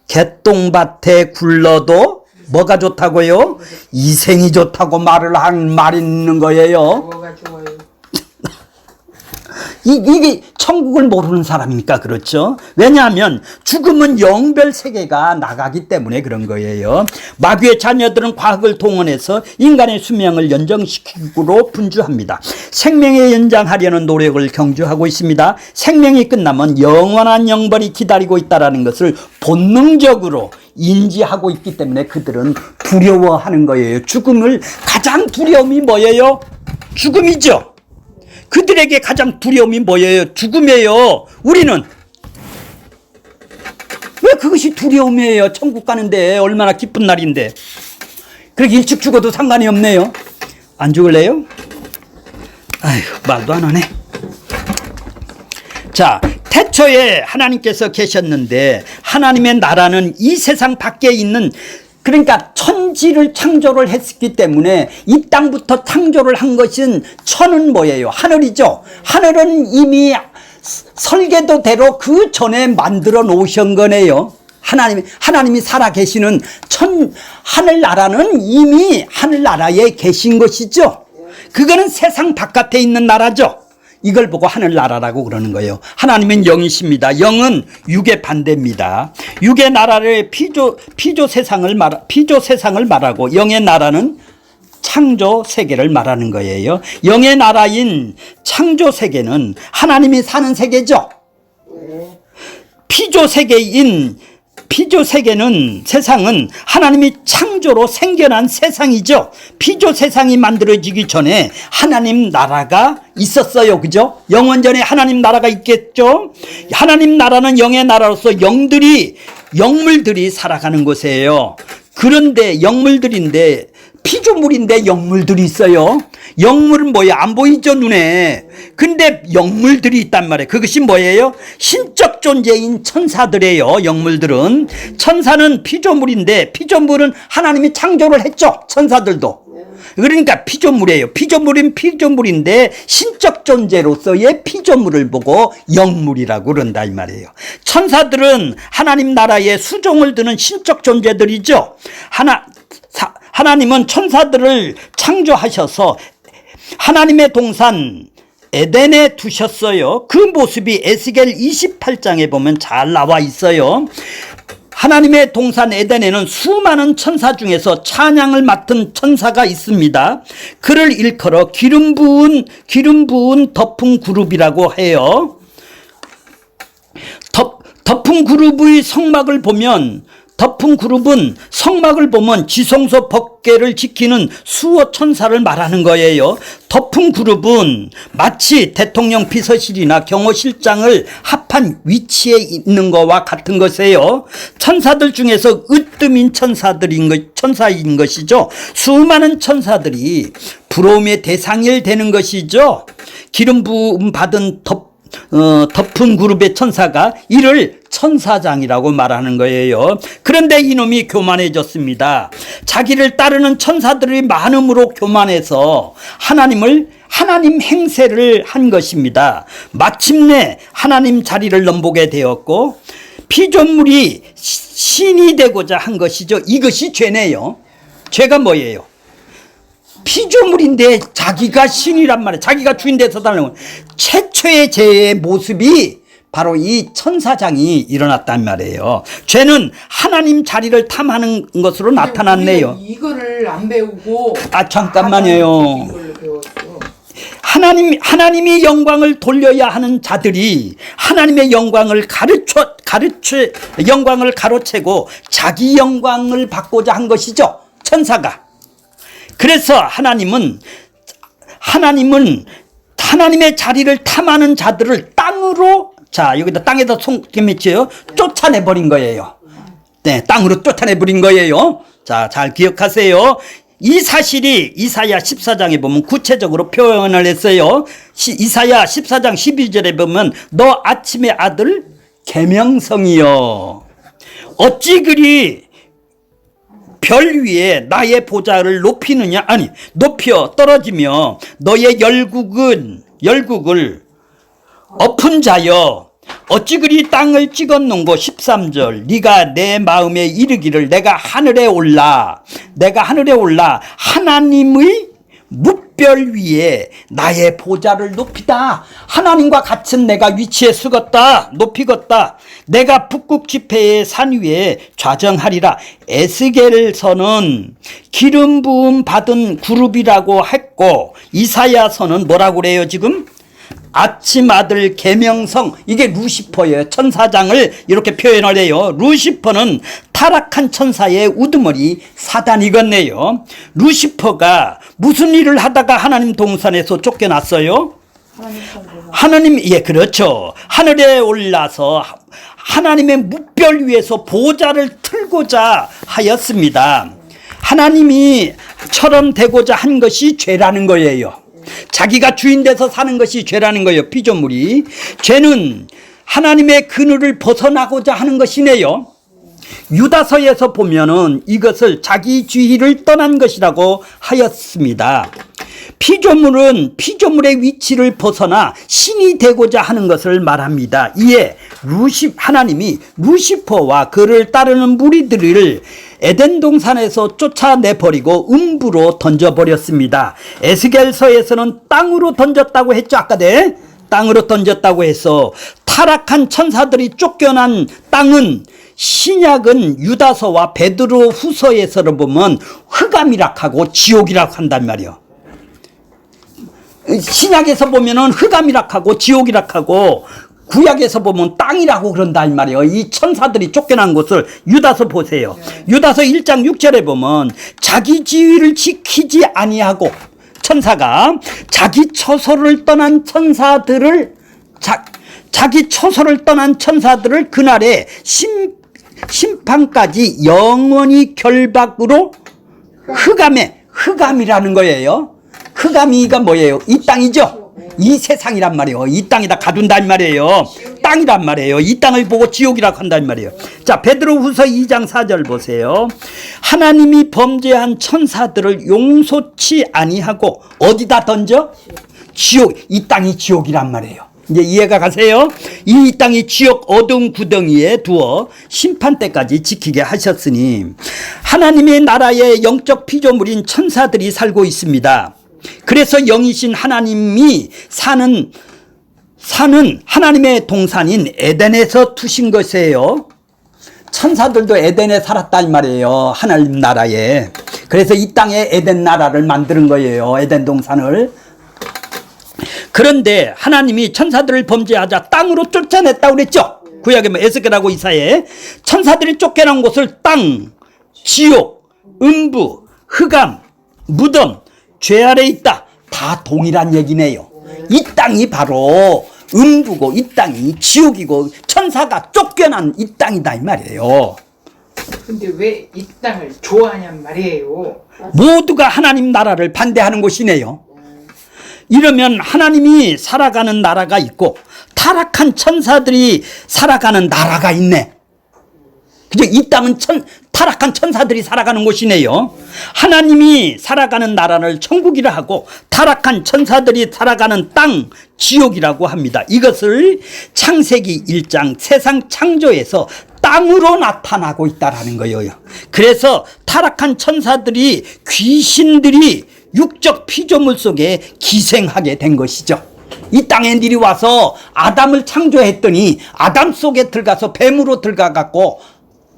개똥밭에 굴러도 뭐가 좋다고요? 이생이 좋다고 말이 있는 거예요. 뭐가 좋아요? 이게 천국을 모르는 사람이니까 그렇죠. 왜냐하면 죽음은 영별 세계가 나가기 때문에 그런 거예요. 마귀의 자녀들은 과학을 동원해서 인간의 수명을 연장시키기로 분주합니다. 생명의 연장하려는 노력을 경주하고 있습니다. 생명이 끝나면 영원한 영벌이 기다리고 있다는 것을 본능적으로 인지하고 있기 때문에 그들은 두려워하는 거예요. 죽음을 가장 두려움이 뭐예요? 죽음이죠. 그들에게 가장 두려움이 뭐예요? 죽음이에요. 우리는 왜 그것이 두려움이에요? 천국 가는데 얼마나 기쁜 날인데. 그렇게 일찍 죽어도 상관이 없네요. 안 죽을래요? 아휴, 말도 안 하네. 자, 태초에 하나님께서 계셨는데 하나님의 나라는 이 세상 밖에 있는, 그러니까 천지를 창조를 했기 때문에 이 땅부터 창조를 한 것은 천은 뭐예요? 하늘이죠. 하늘은 이미 설계도대로 그 전에 만들어 놓으신 거네요. 하나님이 살아 계시는 하늘나라는 이미 하늘나라에 계신 것이죠. 그거는 세상 바깥에 있는 나라죠. 이걸 보고 하늘나라라고 그러는 거예요. 하나님은 영이십니다. 영은 육의 반대입니다. 육의 나라를 피조 세상을 말하고 영의 나라는 창조 세계를 말하는 거예요. 영의 나라인 창조 세계는 하나님이 사는 세계죠. 피조 세계는 세상은 하나님이 창조로 생겨난 세상이죠. 피조 세상이 만들어지기 전에 하나님 나라가 있었어요. 그죠? 영원전에 하나님 나라가 있겠죠. 하나님 나라는 영의 나라로서 영물들이 살아가는 곳이에요. 그런데 영물들인데 피조물인데 영물들이 있어요. 영물은 뭐예요? 안 보이죠, 눈에. 근데 영물들이 있단 말이에요. 그것이 뭐예요? 신적 존재인 천사들이에요. 영물들은. 천사는 피조물인데 피조물은 하나님이 창조를 했죠. 천사들도. 그러니까 피조물이에요. 피조물인 피조물인데 신적 존재로서의 피조물을 보고 영물이라고 그런다 이 말이에요. 천사들은 하나님 나라에 수종을 두는 신적 존재들이죠. 하나님은 천사들을 창조하셔서 하나님의 동산 에덴에 두셨어요. 그 모습이 에스겔 28장에 보면 잘 나와 있어요. 하나님의 동산 에덴에는 수많은 천사 중에서 찬양을 맡은 천사가 있습니다. 그를 일컬어 기름 부은 덮은 그룹이라고 해요. 덮은 그룹의 덮은 그룹은 성막을 보면 지성소 법궤를 지키는 수호 천사를 말하는 거예요. 덮은 그룹은 마치 대통령 비서실이나 경호실장을 합한 위치에 있는 것과 같은 것이에요. 천사들 중에서 으뜸인 천사인 것이죠. 수많은 천사들이 부러움의 대상이 되는 것이죠. 기름 부음 받은 덮은 그룹의 천사가 이를 천사장이라고 말하는 거예요. 그런데 이놈이 교만해졌습니다. 자기를 따르는 천사들이 많음으로 교만해서 하나님 행세를 한 것입니다. 마침내 하나님 자리를 넘보게 되었고 피조물이 신이 되고자 한 것이죠. 이것이 죄네요. 죄가 뭐예요? 피조물인데 자기가 신이란 말이에요. 자기가 주인 돼서 달라고. 최초의 죄의 모습이 바로 이 천사장이 일어났단 말이에요. 죄는 하나님 자리를 탐하는 것으로 나타났네요. 이거를 안 배우고 잠깐만요. 하나님이 영광을 돌려야 하는 자들이 하나님의 영광을 영광을 가로채고 자기 영광을 받고자 한 것이죠. 천사가. 그래서 하나님의 자리를 탐하는 자들을 땅으로, 자, 여기다 땅에다 손게맺혀요. 쫓아내버린 거예요. 네, 땅으로 쫓아내버린 거예요. 자, 잘 기억하세요. 이 사실이 이사야 14장에 보면 구체적으로 표현을 했어요. 이사야 14장 12절에 보면 너 아침의 아들 계명성이여 어찌 그리 별 위에 나의 보좌를 높이느냐, 아니 높여 떨어지며 너의 열국을 엎은 자여 어찌 그리 땅을 찍었는고. 13절 네가 내 마음에 이르기를 내가 하늘에 올라 하나님의 뭇별 위에 나의 보좌를 높이다. 하나님과 같은 내가 위치에 서겠다, 높이겠다. 내가 북극 지폐의 산 위에 좌정하리라. 에스겔서는 기름 부음 받은 그룹이라고 했고, 이사야서는 뭐라고 그래요 지금? 아침 아들 계명성, 이게 루시퍼예요. 천사장을 이렇게 표현을 해요. 루시퍼는 타락한 천사의 우두머리 사단이겠네요. 루시퍼가 무슨 일을 하다가 하나님 동산에서 쫓겨났어요? 하나님, 예, 그렇죠. 하늘에 올라서 하나님의 뭇별 위에서 보좌를 틀고자 하였습니다. 하나님이 처럼 되고자 한 것이 죄라는 거예요. 자기가 주인 돼서 사는 것이 죄라는 거예요. 피조물이. 죄는 하나님의 그늘을 벗어나고자 하는 것이네요. 유다서에서 보면은 이것을 자기 주의를 떠난 것이라고 하였습니다. 피조물은 피조물의 위치를 벗어나 신이 되고자 하는 것을 말합니다. 이에 하나님이 루시퍼와 그를 따르는 무리들을 에덴 동산에서 쫓아내버리고 음부로 던져버렸습니다. 에스겔서에서는 땅으로 던졌다고 했죠. 아까 네, 땅으로 던졌다고 해서 타락한 천사들이 쫓겨난 땅은, 신약은 유다서와 베드로 후서에서를 보면 흑암이라고 지옥이라고 한단 말이에요. 신약에서 보면은 흑암이라고 지옥이라고, 구약에서 보면 땅이라고 그런다 이 말이에요. 이 천사들이 쫓겨난 곳을 유다서 보세요. 유다서 1장 6절에 보면 자기 지위를 지키지 아니하고, 천사가 자기 처소를 떠난 천사들을 그날에 심판까지 영원히 결박으로 흑암이라는 거예요. 흑암이가 뭐예요? 이 땅이죠. 이 세상이란 말이에요. 이 땅에다 가둔단 말이에요. 땅이란 말이에요. 이 땅을 보고 지옥이라고 한단 말이에요. 자, 베드로후서 2장 4절 보세요. 하나님이 범죄한 천사들을 용서치 아니하고 어디다 던져? 지옥. 이 땅이 지옥이란 말이에요. 이제 이해가 가세요? 이 땅이 지옥 어두운 구덩이에 두어 심판 때까지 지키게 하셨으니 하나님의 나라의 영적 피조물인 천사들이 살고 있습니다. 그래서 영이신 하나님이 사는 하나님의 동산인 에덴에서 두신 것이에요. 천사들도 에덴에 살았단 말이에요. 하나님 나라에. 그래서 이 땅에 에덴 나라를 만드는 거예요. 에덴 동산을. 그런데 하나님이 천사들을 범죄하자 땅으로 쫓아냈다고 그랬죠. 구약에 뭐 에스겔하고 이사야에 천사들이 쫓겨난 곳을 땅, 지옥, 음부, 흑암, 무덤, 죄 아래 있다. 다 동일한 얘기네요. 이 땅이 바로 음부고 이 땅이 지옥이고 천사가 쫓겨난 이 땅이다 이 말이에요. 근데 왜 이 땅을 좋아하냔 말이에요. 모두가 하나님 나라를 반대하는 곳이네요. 이러면 하나님이 살아가는 나라가 있고 타락한 천사들이 살아가는 나라가 있네. 그죠? 이 땅은 타락한 천사들이 살아가는 곳이네요. 하나님이 살아가는 나라를 천국이라 하고 타락한 천사들이 살아가는 땅, 지옥이라고 합니다. 이것을 창세기 1장 세상 창조에서 땅으로 나타나고 있다라는 거예요. 그래서 타락한 천사들이, 귀신들이 육적 피조물 속에 기생하게 된 것이죠. 이 땅에 내려와서 아담을 창조했더니 아담 속에 들어가서 뱀으로 들어가갖고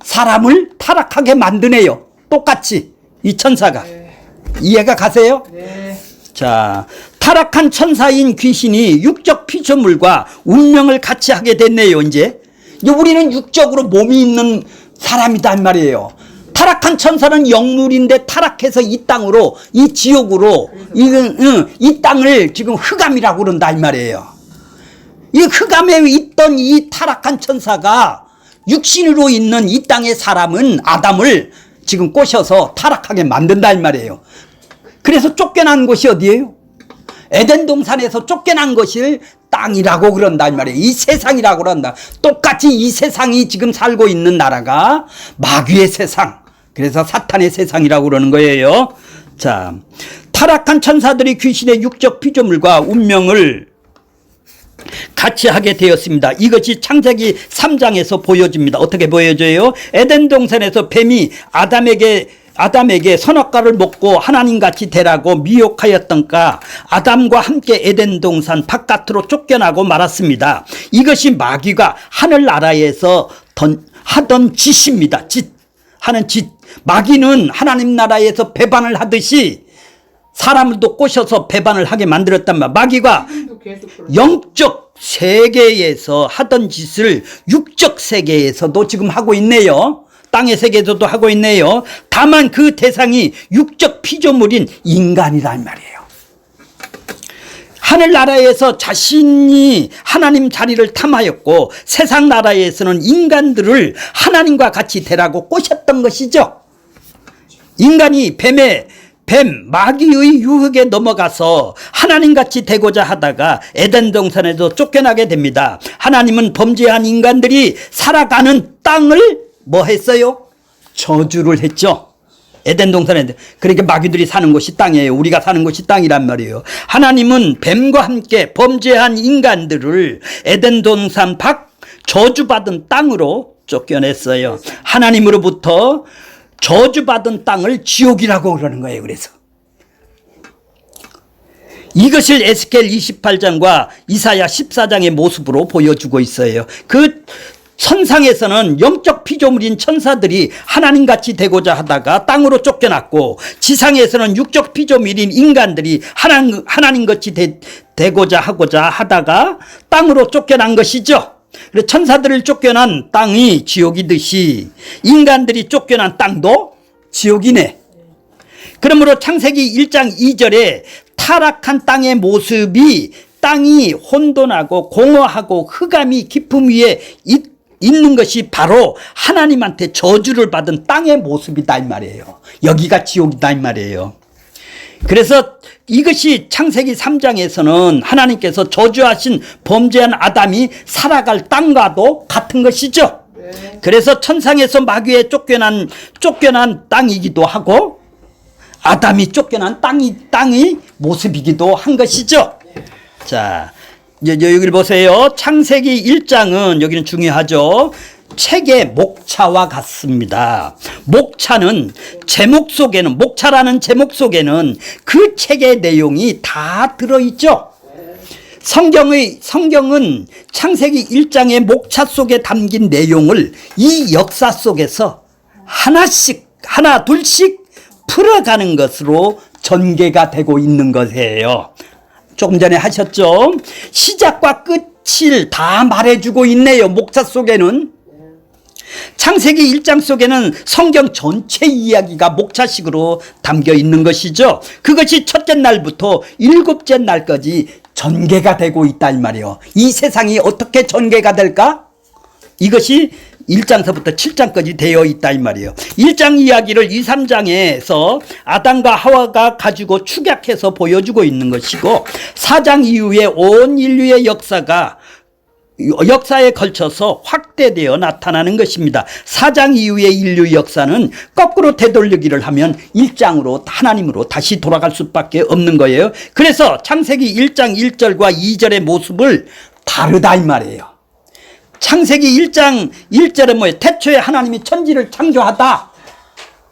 사람을 타락하게 만드네요. 똑같이 이 천사가. 네. 이해가 가세요? 네. 자, 타락한 천사인 귀신이 육적 피조물과 운명을 같이 하게 됐네요. 이제 이제 우리는 육적으로 몸이 있는 사람이다 말이에요. 타락한 천사는 영물인데 타락해서 이 땅으로, 이 지옥으로, 이 땅을 지금 흑암이라고 그런다 이 말이에요. 이 흑암에 있던 이 타락한 천사가 육신으로 있는 이 땅의 사람은 아담을 지금 꼬셔서 타락하게 만든다 이 말이에요. 그래서 쫓겨난 곳이 어디예요? 에덴 동산에서 쫓겨난 것을 땅이라고 그런다 이 말이에요. 이 세상이라고 그런다. 똑같이 이 세상이 지금 살고 있는 나라가 마귀의 세상, 그래서 사탄의 세상이라고 그러는 거예요. 자, 타락한 천사들이 귀신의 육적 피조물과 운명을 같이 하게 되었습니다. 이것이 창세기 3장에서 보여집니다. 어떻게 보여져요? 에덴 동산에서 뱀이 아담에게 선악과를 먹고 하나님같이 되라고 미혹하였던가 아담과 함께 에덴 동산 바깥으로 쫓겨나고 말았습니다. 이것이 마귀가 하늘나라에서 하던 짓입니다. 하는 짓. 마귀는 하나님 나라에서 배반을 하듯이 사람들도 꼬셔서 배반을 하게 만들었단 말이야. 마귀가 영적 세계에서 하던 짓을 육적 세계에서도 지금 하고 있네요. 땅의 세계에서도 하고 있네요. 다만 그 대상이 육적 피조물인 인간이란 말이에요. 하늘나라에서 자신이 하나님 자리를 탐하였고 세상 나라에서는 인간들을 하나님과 같이 되라고 꼬셨던 것이죠. 인간이 마귀의 유혹에 넘어가서 하나님같이 되고자 하다가 에덴 동산에서 쫓겨나게 됩니다. 하나님은 범죄한 인간들이 살아가는 땅을 뭐 했어요? 저주를 했죠. 에덴 동산에. 그러니까 마귀들이 사는 곳이 땅이에요. 우리가 사는 곳이 땅이란 말이에요. 하나님은 뱀과 함께 범죄한 인간들을 에덴 동산 밖 저주받은 땅으로 쫓겨냈어요. 하나님으로부터 저주받은 땅을 지옥이라고 그러는 거예요. 그래서 이것을 에스겔 28장과 이사야 14장의 모습으로 보여주고 있어요. 그 천상에서는 영적 피조물인 천사들이 하나님같이 되고자 하다가 땅으로 쫓겨났고 지상에서는 육적 피조물인 인간들이 하나님같이 되고자 하다가 땅으로 쫓겨난 것이죠. 그래서 천사들을 쫓겨난 땅이 지옥이듯이 인간들이 쫓겨난 땅도 지옥이네. 그러므로 창세기 1장 2절에 타락한 땅의 모습이 땅이 혼돈하고 공허하고 흑암이 깊음 위에 있는 것이 바로 하나님한테 저주를 받은 땅의 모습이다 이 말이에요. 여기가 지옥이다 이 말이에요. 그래서 이것이 창세기 3장에서는 하나님께서 저주하신 범죄한 아담이 살아갈 땅과도 같은 것이죠. 그래서 천상에서 마귀에 쫓겨난 땅이기도 하고 아담이 쫓겨난 땅의 모습이기도 한 것이죠. 자, 이제 여기를 보세요. 창세기 1장은 여기는 중요하죠. 책의 목차와 같습니다. 목차는 목차라는 제목 속에는 그 책의 내용이 다 들어있죠. 성경은 창세기 1장의 목차 속에 담긴 내용을 이 역사 속에서 하나 둘씩 풀어가는 것으로 전개가 되고 있는 것이에요. 조금 전에 하셨죠. 시작과 끝을 다 말해주고 있네요. 목차 속에는. 창세기 1장 속에는 성경 전체 이야기가 목차식으로 담겨 있는 것이죠. 그것이 첫째 날부터 일곱째 날까지 전개가 되고 있다 이 말이에요. 이 세상이 어떻게 전개가 될까? 이것이 1장서부터 7장까지 되어 있다 이 말이에요. 1장 이야기를 2, 3장에서 아담과 하와가 가지고 축약해서 보여주고 있는 것이고 4장 이후에 온 인류의 역사에 걸쳐서 확대되어 나타나는 것입니다. 4장 이후의 인류 역사는 거꾸로 되돌리기를 하면 1장으로 하나님으로 다시 돌아갈 수밖에 없는 거예요. 그래서 창세기 1장 1절과 2절의 모습을 다르다 이 말이에요. 창세기 1장 1절은 뭐예요? 태초에 하나님이 천지를 창조하다.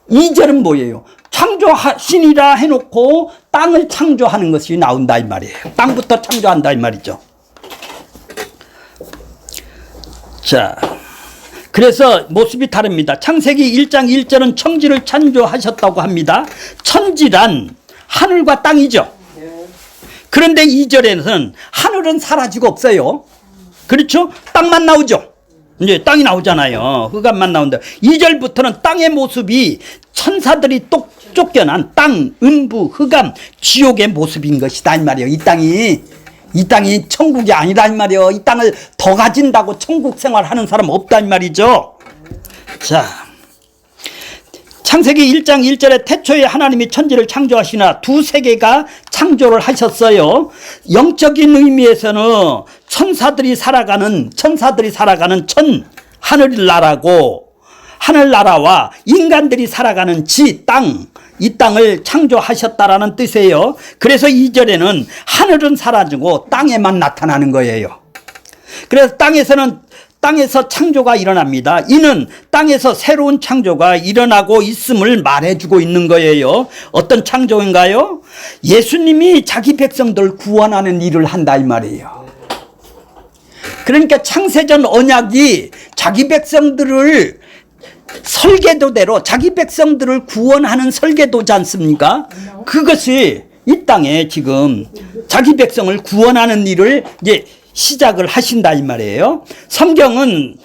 2절은 뭐예요? 창조하시니라 해놓고 땅을 창조하는 것이 나온다 이 말이에요. 땅부터 창조한다 이 말이죠. 자, 그래서 모습이 다릅니다. 창세기 1장 1절은 천지를 창조하셨다고 합니다. 천지란 하늘과 땅이죠. 그런데 2절에는 하늘은 사라지고 없어요. 그렇죠? 땅만 나오죠. 이제 땅이 나오잖아요. 흑암만 나온다. 2절부터는 땅의 모습이 천사들이 쫓겨난 땅, 음부, 흑암, 지옥의 모습인 것이다 이 말이에요. 이 땅이 천국이 아니다 이 말이에요. 이 땅을 더 가진다고 천국 생활하는 사람 없다 이 말이죠. 자, 창세기 1장 1절에 태초에 하나님이 천지를 창조하시나 두 세계가 창조를 하셨어요. 영적인 의미에서는 천사들이 살아가는 하늘나라와 인간들이 살아가는 이 땅을 창조하셨다라는 뜻이에요. 그래서 2절에는 하늘은 사라지고 땅에만 나타나는 거예요. 그래서 땅에서 창조가 일어납니다. 이는 땅에서 새로운 창조가 일어나고 있음을 말해주고 있는 거예요. 어떤 창조인가요? 예수님이 자기 백성들을 구원하는 일을 한다 이 말이에요. 그러니까 창세전 언약이 자기 백성들을 설계도대로 자기 백성들을 구원하는 설계도지 않습니까? 그것이 이 땅에 지금 자기 백성을 구원하는 일을 이제 시작을 하신다 이 말이에요. 성경은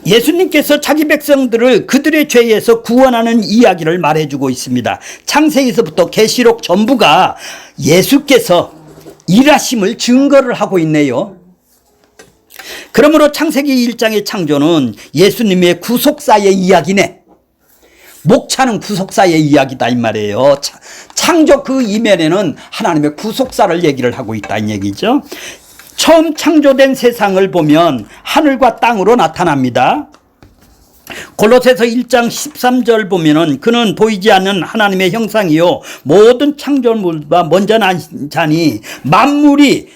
예수님께서 자기 백성들을 그들의 죄에서 구원하는 이야기를 말해주고 있습니다. 창세기서부터 계시록 전부가 예수께서 일하심을 증거를 하고 있네요. 그러므로 창세기 1장의 창조는 예수님의 구속사의 이야기네. 목차는 구속사의 이야기다 이 말이에요. 창조 그 이면에는 하나님의 구속사를 얘기를 하고 있다 이 얘기죠. 처음 창조된 세상을 보면 하늘과 땅으로 나타납니다. 골로새서 1장 13절 보면은 그는 보이지 않는 하나님의 형상이요 모든 창조물보다 먼저 난 자니 만물이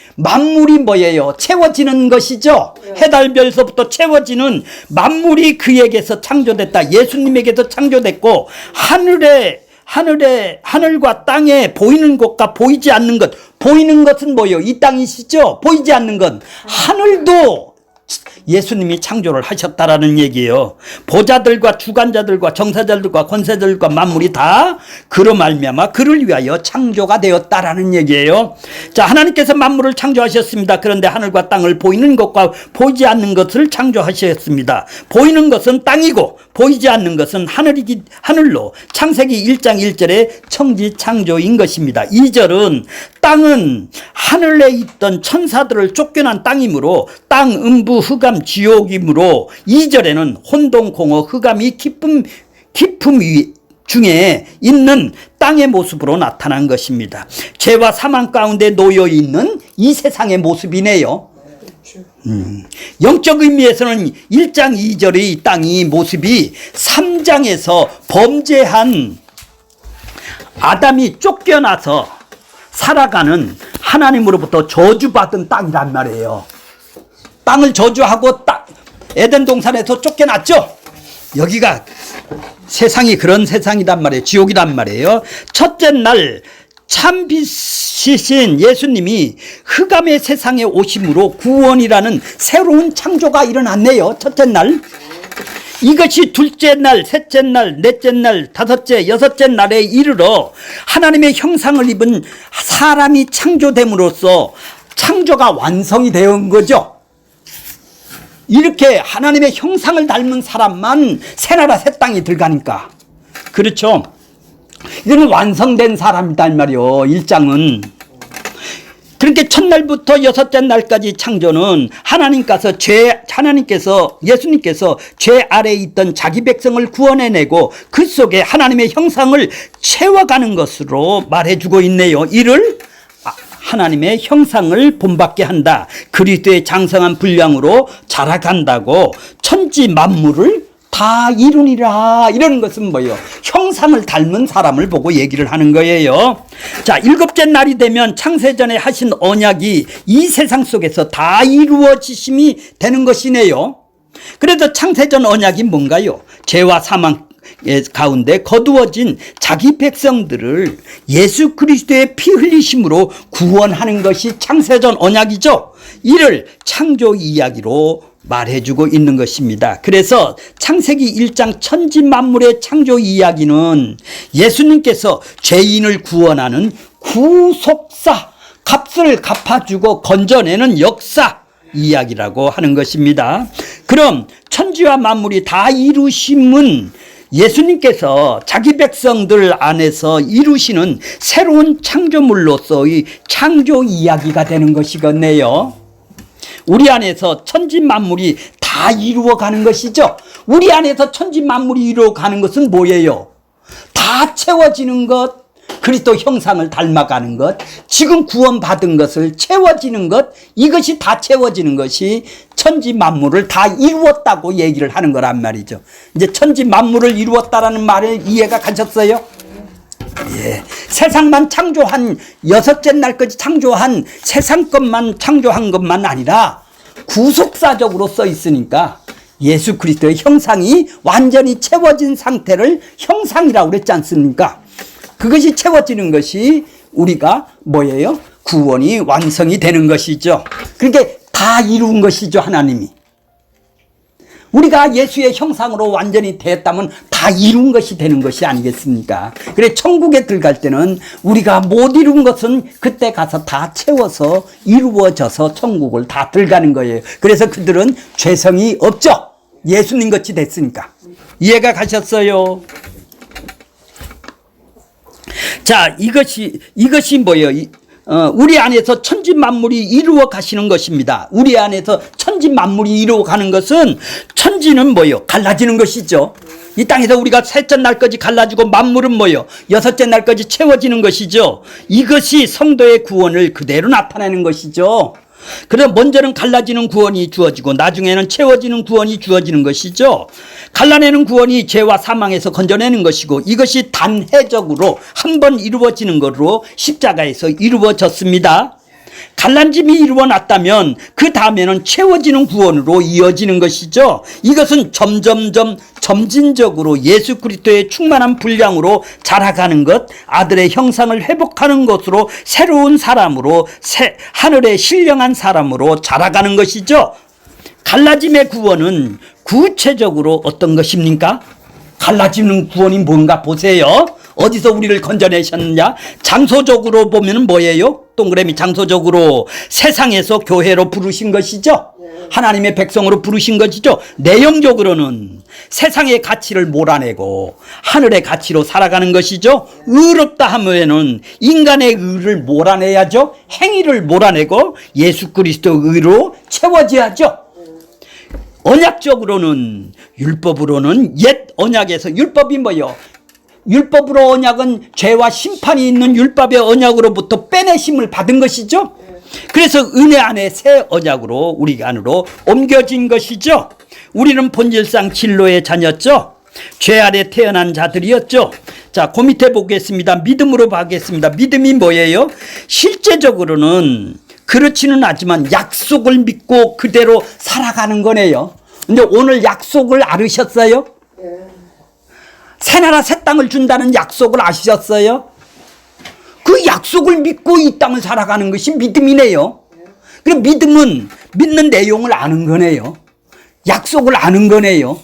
뭐예요? 채워지는 것이죠. 해달별서부터 채워지는 만물이 그에게서 창조됐다. 예수님에게서 창조됐고 하늘과 땅에 보이는 것과 보이지 않는 것. 보이는 것은 뭐예요? 이 땅이시죠? 보이지 않는 것. 하늘도 예수님이 창조를 하셨다라는 얘기예요. 보좌들과 주관자들과 정사자들과 권세들과 만물이 다 그로 말미암아 그를 위하여 창조가 되었다라는 얘기예요. 자, 하나님께서 만물을 창조하셨습니다. 그런데 하늘과 땅을 보이는 것과 보이지 않는 것을 창조하셨습니다. 보이는 것은 땅이고 보이지 않는 것은 하늘로 창세기 1장 1절의 청지 창조인 것입니다. 2절은 땅은 하늘에 있던 천사들을 쫓겨난 땅이므로 땅, 음부, 흑암, 지옥이므로 2절에는 혼동, 공허, 흑암이 깊음 중에 있는 땅의 모습으로 나타난 것입니다. 죄와 사망 가운데 놓여 있는 이 세상의 모습이네요. 영적 의미에서는 1장 2절의 땅이 모습이 3장에서 범죄한 아담이 쫓겨나서 살아가는 하나님으로부터 저주받은 땅이란 말이에요. 땅을 저주하고 에덴 동산에서 쫓겨났죠. 여기가 세상이 그런 세상이란 말이에요. 지옥이란 말이에요. 첫째 날 참빛이신 예수님이 흑암의 세상에 오심으로 구원이라는 새로운 창조가 일어났네요. 첫째 날. 이것이 둘째 날, 셋째 날, 넷째 날, 다섯째, 여섯째 날에 이르러 하나님의 형상을 입은 사람이 창조됨으로써 창조가 완성이 된 거죠. 이렇게 하나님의 형상을 닮은 사람만 새나라 새 땅에 들어가니까. 그렇죠. 이거는 완성된 사람이다 이 말이요. 1장은. 그렇게 첫날부터 여섯째 날까지 창조는 예수님께서 죄 아래에 있던 자기 백성을 구원해내고 그 속에 하나님의 형상을 채워가는 것으로 말해주고 있네요. 이를 하나님의 형상을 본받게 한다. 그리스도의 장성한 분량으로 자라간다고 천지 만물을 다 이루니라. 이런 것은 뭐예요? 형상을 닮은 사람을 보고 얘기를 하는 거예요. 자, 일곱째 날이 되면 창세전에 하신 언약이 이 세상 속에서 다 이루어지심이 되는 것이네요. 그래도 창세전 언약이 뭔가요? 죄와 사망 가운데 거두어진 자기 백성들을 예수 그리스도의 피 흘리심으로 구원하는 것이 창세전 언약이죠. 이를 창조 이야기로 말해주고 있는 것입니다. 그래서 창세기 1장 천지 만물의 창조 이야기는 예수님께서 죄인을 구원하는 구속사, 값을 갚아주고 건져내는 역사, 이야기라고 하는 것입니다. 그럼 천지와 만물이 다 이루심은 예수님께서 자기 백성들 안에서 이루시는 새로운 창조물로서의 창조 이야기가 되는 것이겠네요. 우리 안에서 천지 만물이 다 이루어가는 것이죠. 우리 안에서 천지 만물이 이루어가는 것은 뭐예요? 다 채워지는 것, 그리스도 형상을 닮아가는 것, 지금 구원받은 것을 채워지는 것, 이것이 다 채워지는 것이 천지 만물을 다 이루었다고 얘기를 하는 거란 말이죠. 이제 천지 만물을 이루었다라는 말을 이해가 가셨어요? 예. 세상만 창조한, 여섯째 날까지 창조한 세상 것만 창조한 것만 아니라 구속사적으로 써 있으니까 예수 그리스도의 형상이 완전히 채워진 상태를 형상이라고 그랬지 않습니까? 그것이 채워지는 것이 우리가 뭐예요? 구원이 완성이 되는 것이죠. 그러니까 다 이룬 것이죠, 하나님이. 우리가 예수의 형상으로 완전히 됐다면 다 이룬 것이 되는 것이 아니겠습니까? 그래 천국에 들어갈 때는 우리가 못 이룬 것은 그때 가서 다 채워서 이루어져서 천국을 다 들어가는 거예요. 그래서 그들은 죄성이 없죠. 예수님 같이 됐으니까. 이해가 가셨어요? 자, 이것이 뭐예요? 우리 안에서 천지 만물이 이루어 가시는 것입니다. 우리 안에서 천지 만물이 이루어 가는 것은, 천지는 뭐예요? 갈라지는 것이죠. 이 땅에서 우리가 셋째 날까지 갈라지고 만물은 뭐예요? 여섯째 날까지 채워지는 것이죠. 이것이 성도의 구원을 그대로 나타내는 것이죠. 그래서 먼저는 갈라지는 구원이 주어지고 나중에는 채워지는 구원이 주어지는 것이죠. 갈라내는 구원이 죄와 사망에서 건져내는 것이고, 이것이 단회적으로 한 번 이루어지는 것으로 십자가에서 이루어졌습니다. 갈라짐이 이루어났다면 그 다음에는 채워지는 구원으로 이어지는 것이죠. 이것은 점진적으로 예수 그리스도의 충만한 분량으로 자라가는 것, 아들의 형상을 회복하는 것으로 새로운 사람으로, 하늘의 신령한 사람으로 자라가는 것이죠. 갈라짐의 구원은 구체적으로 어떤 것입니까? 갈라지는 구원이 뭔가 보세요. 어디서 우리를 건져내셨느냐? 장소적으로 보면 뭐예요? 동그라미 장소적으로 세상에서 교회로 부르신 것이죠. 하나님의 백성으로 부르신 것이죠. 내용적으로는 세상의 가치를 몰아내고 하늘의 가치로 살아가는 것이죠. 의롭다 하면은 인간의 의를 몰아내야죠. 행위를 몰아내고 예수 그리스도 의로 채워져야죠. 언약적으로는, 율법으로는 옛 언약에서, 율법이 뭐예요? 율법으로 언약은 죄와 심판이 있는 율법의 언약으로부터 빼내심을 받은 것이죠. 그래서 은혜 안에 새 언약으로 우리 안으로 옮겨진 것이죠. 우리는 본질상 진로의 자녀였죠. 죄 아래 태어난 자들이었죠. 자, 그 밑에 보겠습니다. 믿음으로 가겠습니다. 믿음이 뭐예요? 실제적으로는 그렇지는 않지만 약속을 믿고 그대로 살아가는 거네요. 근데 오늘 약속을 알으셨어요? 새나라 새 땅을 준다는 약속을 아시셨어요? 그 약속을 믿고 이 땅을 살아가는 것이 믿음이네요. 그럼 믿음은 믿는 내용을 아는 거네요. 약속을 아는 거네요.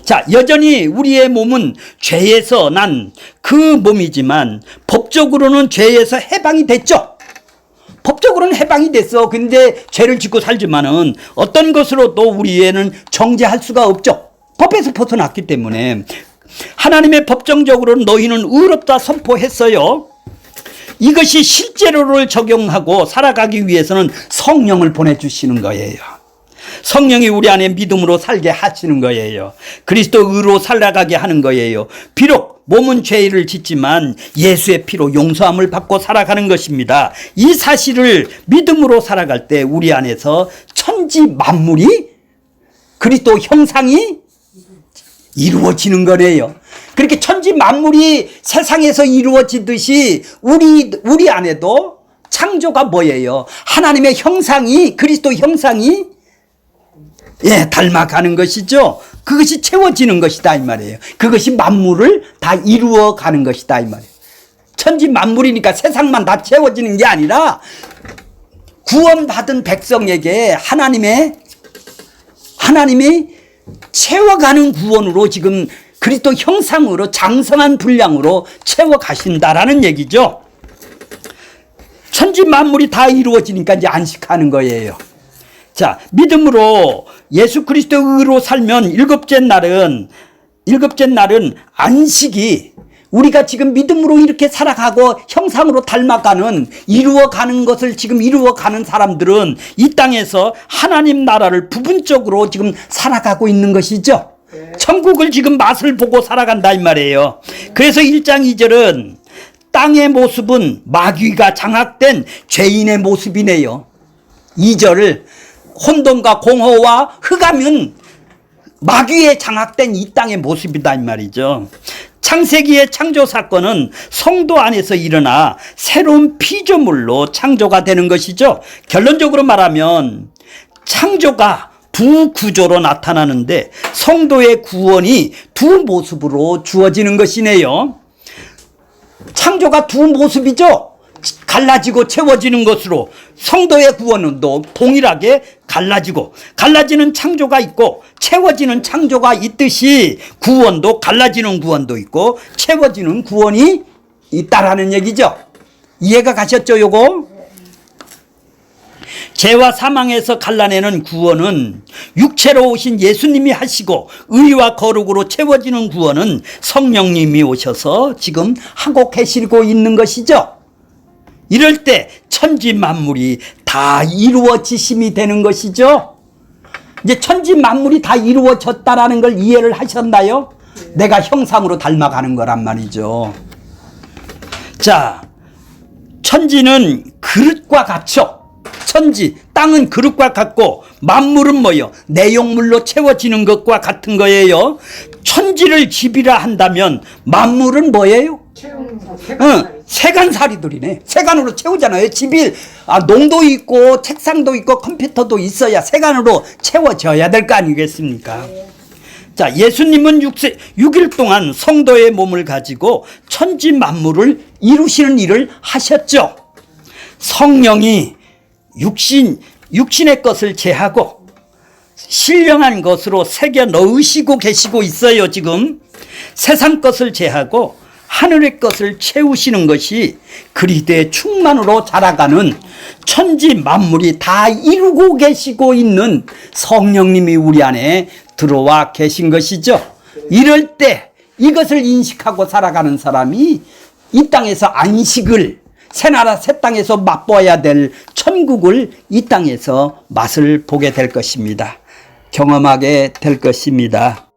자, 여전히 우리의 몸은 죄에서 난 그 몸이지만 법적으로는 죄에서 해방이 됐죠. 법적으로는 해방이 됐어. 근데 죄를 짓고 살지만은 어떤 것으로도 우리에는 정죄할 수가 없죠. 법에서 벗어났기 때문에. 하나님의 법정적으로는 너희는 의롭다 선포했어요. 이것이 실제로를 적용하고 살아가기 위해서는 성령을 보내주시는 거예요. 성령이 우리 안에 믿음으로 살게 하시는 거예요. 그리스도 의로 살아가게 하는 거예요. 비록 몸은 죄를 짓지만 예수의 피로 용서함을 받고 살아가는 것입니다. 이 사실을 믿음으로 살아갈 때 우리 안에서 천지 만물이 그리스도 형상이 이루어지는 거래요. 그렇게 천지 만물이 세상에서 이루어지듯이 우리 안에도 창조가 뭐예요? 하나님의 형상이, 그리스도 형상이 닮아가는 것이죠. 그것이 채워지는 것이다 이 말이에요. 그것이 만물을 다 이루어가는 것이다 이 말이에요. 천지 만물이니까 세상만 다 채워지는 게 아니라 구원받은 백성에게 하나님이 채워가는 구원으로 지금 그리스도 형상으로 장성한 분량으로 채워가신다라는 얘기죠. 천지 만물이 다 이루어지니까 이제 안식하는 거예요. 자, 믿음으로 예수 그리스도의 의로 살면 일곱째 날은 안식이 우리가 지금 믿음으로 이렇게 살아가고 형상으로 닮아가는 이루어가는 것을 지금 이루어가는 사람들은 이 땅에서 하나님 나라를 부분적으로 지금 살아가고 있는 것이죠. 천국을 지금 맛을 보고 살아간다 이 말이에요. 그래서 1장 2절은 땅의 모습은 마귀가 장악된 죄인의 모습이네요. 2절을 혼돈과 공허와 흑암은 마귀에 장악된 이 땅의 모습이다 이 말이죠. 창세기의 창조 사건은 성도 안에서 일어나 새로운 피조물로 창조가 되는 것이죠. 결론적으로 말하면 창조가 두 구조로 나타나는데 성도의 구원이 두 모습으로 주어지는 것이네요. 창조가 두 모습이죠. 갈라지고 채워지는 것으로 성도의 구원은 또 동일하게 갈라지는 창조가 있고 채워지는 창조가 있듯이 구원도 갈라지는 구원도 있고 채워지는 구원이 있다라는 얘기죠. 이해가 가셨죠, 요거? 죄와 사망에서 갈라내는 구원은 육체로 오신 예수님이 하시고 의와 거룩으로 채워지는 구원은 성령님이 오셔서 지금 하고 계시고 있는 것이죠. 이럴 때 천지 만물이 다 이루어지심이 되는 것이죠. 이제 천지 만물이 다 이루어졌다라는 걸 이해를 하셨나요? 내가 형상으로 닮아가는 거란 말이죠. 자, 천지는 그릇과 같죠. 천지, 땅은 그릇과 같고 만물은 뭐요? 내용물로 채워지는 것과 같은 거예요. 천지를 집이라 한다면 만물은 뭐예요? 세간살이들이네. 세간으로 채우잖아요. 집이 농도 있고 책상도 있고 컴퓨터도 있어야 세간으로 채워져야 될 거 아니겠습니까? 자, 예수님은 6일 동안 성도의 몸을 가지고 천지 만물을 이루시는 일을 하셨죠. 성령이 육신의 것을 제하고 신령한 것으로 새겨 넣으시고 계시고 있어요. 지금 세상 것을 제하고 하늘의 것을 채우시는 것이 그리스도의 충만으로 자라가는 천지 만물이 다 이루고 계시고 있는 성령님이 우리 안에 들어와 계신 것이죠. 이럴 때 이것을 인식하고 살아가는 사람이 이 땅에서 안식을 새나라 새 땅에서 맛보아야 될 천국을 이 땅에서 맛을 보게 될 것입니다. 경험하게 될 것입니다.